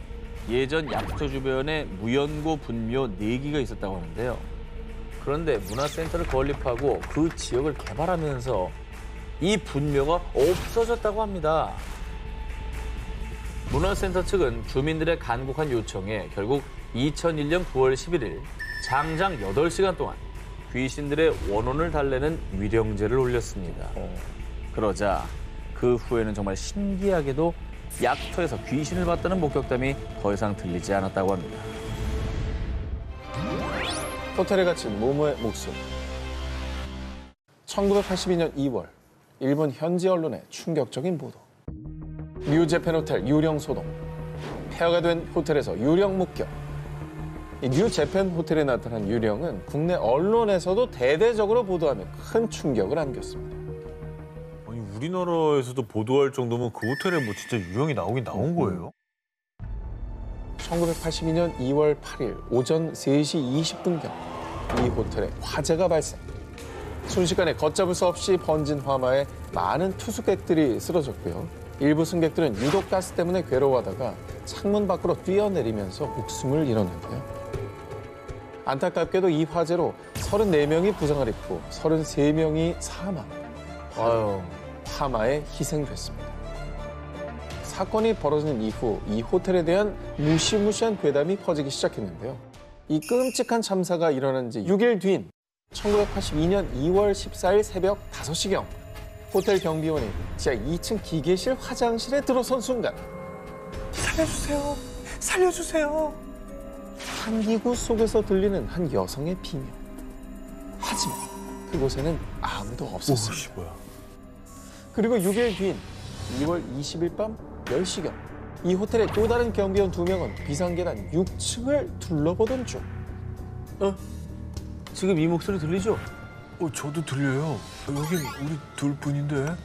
예전 약수터 주변에 무연고 분묘 4기가 있었다고 하는데요. 그런데 문화센터를 건립하고 그 지역을 개발하면서 이 분묘가 없어졌다고 합니다. 문화센터 측은 주민들의 간곡한 요청에 결국 2001년 9월 11일 장장 8시간 동안 귀신들의 원혼을 달래는 위령제를 올렸습니다. 그러자 그 후에는 정말 신기하게도 약수터에서 귀신을 봤다는 목격담이 더 이상 들리지 않았다고 합니다. 호텔에 갇힌 모모의 목숨. 1982년 2월 일본 현지 언론의 충격적인 보도. 뉴재팬 호텔 유령 소동. 폐허가 된 호텔에서 유령 목격. 이 뉴재팬 호텔에 나타난 유령은 국내 언론에서도 대대적으로 보도하며 큰 충격을 안겼습니다. 아니 우리나라에서도 보도할 정도면 그 호텔에 뭐 진짜 유령이 나오긴 나온 거예요? 1982년 2월 8일 오전 3시 20분경 이 호텔에 화재가 발생. 순식간에 걷잡을 수 없이 번진 화마에 많은 투숙객들이 쓰러졌고요. 일부 승객들은 유독가스 때문에 괴로워하다가 창문 밖으로 뛰어내리면서 목숨을 잃었는데요. 안타깝게도 이 화재로 34명이 부상을 입고 33명이 사망. 아유. 하마에 희생됐습니다. 사건이 벌어진 이후 이 호텔에 대한 무시무시한 괴담이 퍼지기 시작했는데요. 이 끔찍한 참사가 일어난 지 6일 뒤인 1982년 2월 14일 새벽 5시경 호텔 경비원이 지하 2층 기계실 화장실에 들어선 순간 살려주세요! 살려주세요! 한기구 속에서 들리는 한 여성의 비명. 하지만 그곳에는 아무도 없었습니다. 뭐야. 그리고 6일 뒤인 2월 20일 밤 10시경 이 호텔의 또 다른 경비원 2명은 비상계단 6층을 둘러보던 중 지금 이 목소리 들리죠? 저도 들려요. 여긴 우리 둘뿐인데.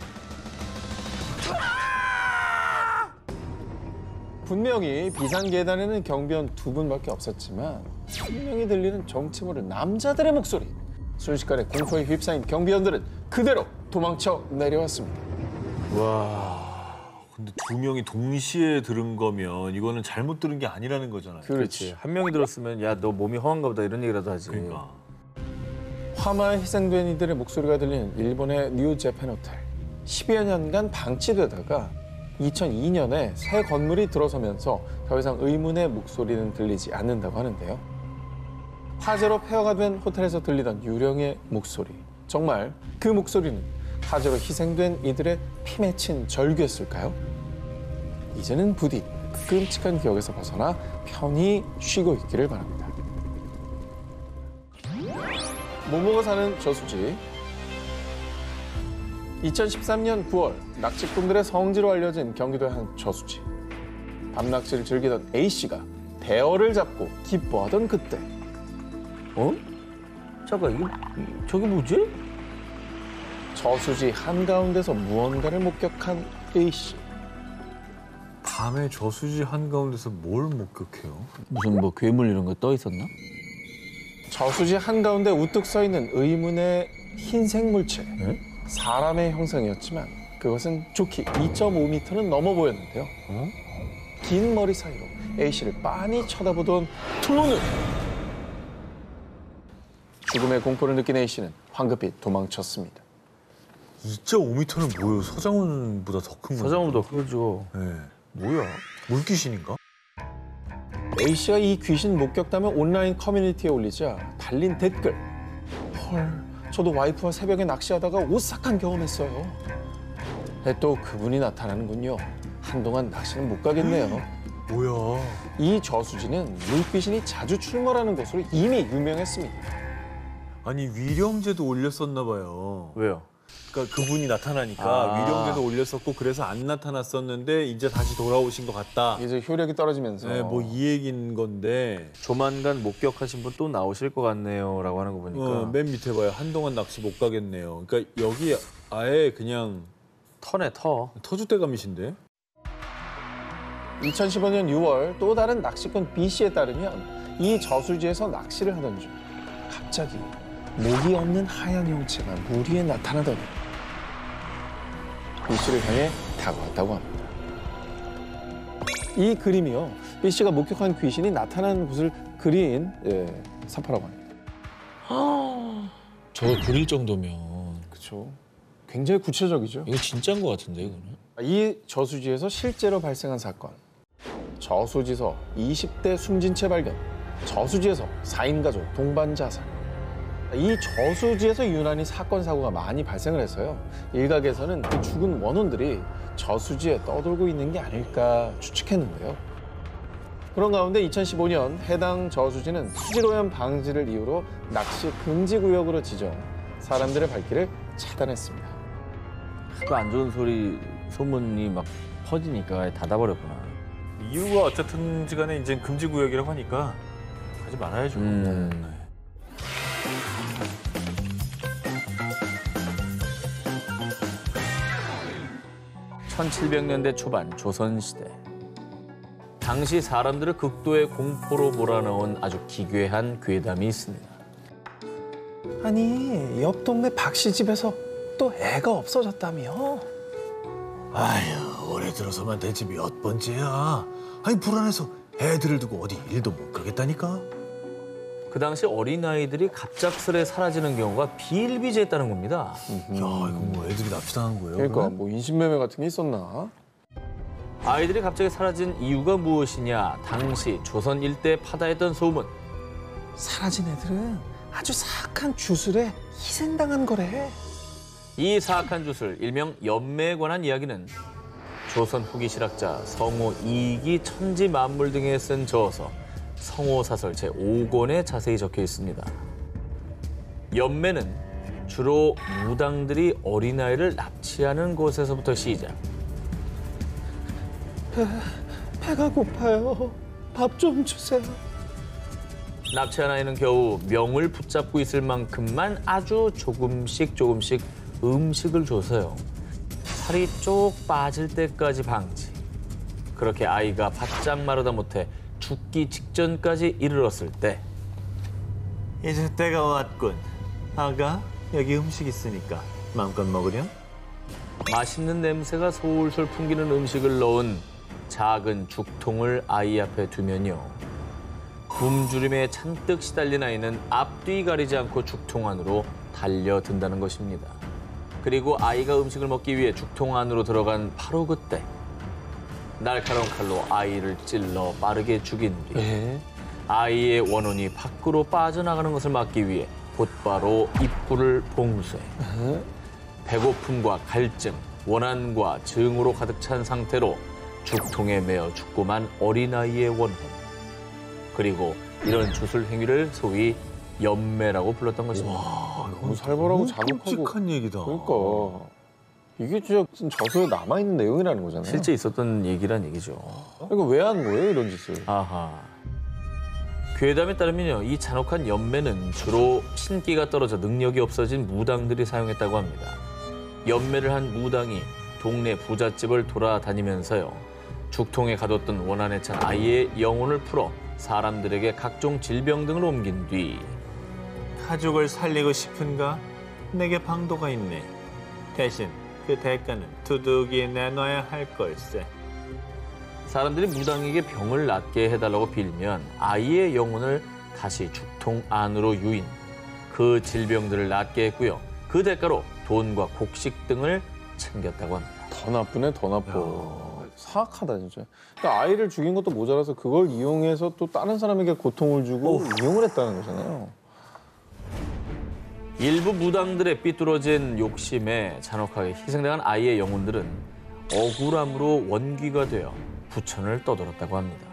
분명히 비상계단에는 경비원 2분밖에 없었지만 분명히 들리는 정체 모를 남자들의 목소리. 순식간에 공포에 휩싸인 경비원들은 그대로 도망쳐 내려왔습니다. 근데 두 명이 동시에 들은 거면 이거는 잘못 들은 게 아니라는 거잖아요. 그렇지. 한 명이 들었으면 야, 너 몸이 허한가 보다 이런 얘기라도 하지. 그러니까. 화마에 희생된 이들의 목소리가 들리는 일본의 뉴 재팬 호텔. 10여 년간 방치되다가 2002년에 새 건물이 들어서면서 더 이상 의문의 목소리는 들리지 않는다고 하는데요. 화재로 폐허가 된 호텔에서 들리던 유령의 목소리. 정말 그 목소리는 화재로 희생된 이들의 피 맺힌 절규였을까요? 이제는 부디 끔찍한 기억에서 벗어나 편히 쉬고 있기를 바랍니다. 모모가 사는 저수지. 2013년 9월 낚시꾼들의 성지로 알려진 경기도의 한 저수지. 밤낚시를 즐기던 A씨가 대어를 잡고 기뻐하던 그때 잠깐, 저게 뭐지? 저수지 한가운데서 무언가를 목격한 A씨. 밤에 저수지 한가운데서 뭘 목격해요? 무슨 뭐 괴물 이런 거 떠 있었나? 저수지 한가운데 우뚝 서 있는 의문의 흰색 물체. 사람의 형상이었지만 그것은 좋게 2.5m는 넘어 보였는데요. 긴 머리 사이로 A씨를 빤히 쳐다보던 두 눈! 죽음의 공포를 느낀 A씨는 황급히 도망쳤습니다. 2.5m는 뭐예요? 서장훈보다 더 큰 거. 서장훈보다 크죠. 네. 뭐야? 물귀신인가? A씨가 이 귀신 목격담을 온라인 커뮤니티에 올리자 달린 댓글. 헐, 저도 와이프와 새벽에 낚시하다가 오싹한 경험했어요. 또 그분이 나타나는군요. 한동안 낚시는 못 가겠네요. 뭐야? 이 저수지는 물귀신이 자주 출몰하는 곳으로 이미 유명했습니다. 아니 위령제도 올렸었나 봐요. 왜요? 그러니까 그분이 나타나니까 위령제도 올렸었고 그래서 안 나타났었는데 이제 다시 돌아오신 것 같다. 이제 효력이 떨어지면서. 네, 뭐 이 얘기인 건데. 조만간 목격하신 분 또 나오실 것 같네요라고 하는 거 보니까 맨 밑에 봐요. 한동안 낚시 못 가겠네요. 그러니까 여기 아예 그냥 터네 터. 터줏대감이신데? 2015년 6월 또 다른 낚시꾼 B씨에 따르면 이 저수지에서 낚시를 하던 중 갑자기 목이 없는 하얀 형체가 물 위에 나타나더니 B씨를 향해 다가왔다고 합니다. 이 그림이요. B씨가 목격한 귀신이 나타나는 곳을 그린 사파라고 합니다. 저거 그릴 정도면 그렇죠. 굉장히 구체적이죠. 이거 진짜인 것 같은데 이거는. 이 저수지에서 실제로 발생한 사건. 저수지에서 20대 숨진 채 발견. 저수지에서 4인 가족 동반 자살. 이 저수지에서 유난히 사건 사고가 많이 발생을 해서요. 일각에서는 그 죽은 원혼들이 저수지에 떠돌고 있는 게 아닐까 추측했는데요. 그런 가운데 2015년 해당 저수지는 수질오염 방지를 이유로 낚시 금지 구역으로 지정, 사람들의 발길을 차단했습니다. 또 안 좋은 소문이 막 퍼지니까 닫아버렸구나. 이유가 어쨌든지 간에 이제 금지구역이라고 하니까 가지 말아야죠. 1700년대 초반 조선시대. 당시 사람들을 극도의 공포로 몰아넣은 아주 기괴한 괴담이 있습니다. 아니, 옆 동네 박씨 집에서 또 애가 없어졌다며? 아휴, 올해 들어서만 대체 몇 번째야. 아니, 불안해서 애들을 두고 어디 일도 못 가겠다니까. 그 당시 어린아이들이 갑작스레 사라지는 경우가 비일비재했다는 겁니다. 야, 이거 뭐 애들이 납치당한 거예요? 그러니까 그러면? 뭐 인신매매 같은 게 있었나? 아이들이 갑자기 사라진 이유가 무엇이냐? 당시 조선 일대 파다했던 소문. 사라진 애들은 아주 사악한 주술에 희생당한 거래. 이 사악한 주술, 일명 연매에 관한 이야기는 조선 후기 실학자 성호 이익이 천지만물 등에 쓴 저서 성호사설 제5권에 자세히 적혀 있습니다. 연매는 주로 무당들이 어린아이를 납치하는 곳에서부터 시작. 배가 고파요. 밥 좀 주세요. 납치한 아이는 겨우 명을 붙잡고 있을 만큼만 아주 조금씩 음식을 줘서요. 살이 쪽 빠질 때까지 방치. 그렇게 아이가 바짝 마르다 못해 죽기 직전까지 이르렀을 때 이제 때가 왔군. 아가, 여기 음식 있으니까 마음껏 먹으렴. 맛있는 냄새가 솔솔 풍기는 음식을 넣은 작은 죽통을 아이 앞에 두면요. 굶주림에 잔뜩 시달린 아이는 앞뒤 가리지 않고 죽통 안으로 달려든다는 것입니다. 그리고 아이가 음식을 먹기 위해 죽통 안으로 들어간 바로 그때 날카로운 칼로 아이를 찔러 빠르게 죽인 뒤 아이의 원혼이 밖으로 빠져나가는 것을 막기 위해 곧바로 입구를 봉쇄. 배고픔과 갈증, 원한과 증오로 가득 찬 상태로 죽통에 매어 죽고만 어린아이의 원혼. 그리고 이런 주술 행위를 소위 연매라고 불렀던 것입니다. 너무 살벌하고 잔혹하고. 끔찍한 얘기다. 그러니까 이게 진짜 저서에 남아있는 내용이라는 거잖아요. 실제 있었던 얘기란 얘기죠. 그러니까 왜 한 거예요, 이런 짓을? 아하. 괴담에 따르면요, 이 잔혹한 연매는 주로 신기가 떨어져 능력이 없어진 무당들이 사용했다고 합니다. 연매를 한 무당이 동네 부잣집을 돌아다니면서요, 죽통에 가뒀던 원한에 찬 아이의 영혼을 풀어 사람들에게 각종 질병 등을 옮긴 뒤 가족을 살리고 싶은가? 내게 방도가 있네. 대신 그 대가는 두둑이 내놔야 할 걸세. 사람들이 무당에게 병을 낫게 해달라고 빌면 아이의 영혼을 다시 죽통 안으로 유인, 그 질병들을 낫게 했고요. 그 대가로 돈과 곡식 등을 챙겼다고 합니다. 더 나쁘네, 더 나빠. 사악하다, 진짜. 그러니까 아이를 죽인 것도 모자라서 그걸 이용해서 또 다른 사람에게 고통을 주고 이용을 했다는 거잖아요. 일부 무당들의 삐뚤어진 욕심에 잔혹하게 희생당한 아이의 영혼들은 억울함으로 원귀가 되어 부천을 떠돌았다고 합니다.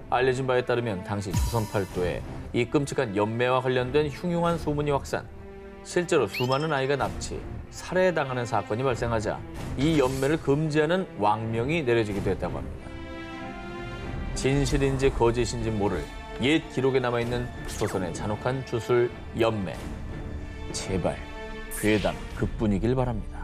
알려진 바에 따르면 당시 조선 팔도에 이 끔찍한 연매와 관련된 흉흉한 소문이 확산, 실제로 수많은 아이가 납치, 살해당하는 사건이 발생하자 이 연매를 금지하는 왕명이 내려지기도 했다고 합니다. 진실인지 거짓인지 모를 옛 기록에 남아있는 조선의 잔혹한 주술 연매. 제발 괴담 그뿐이길 바랍니다.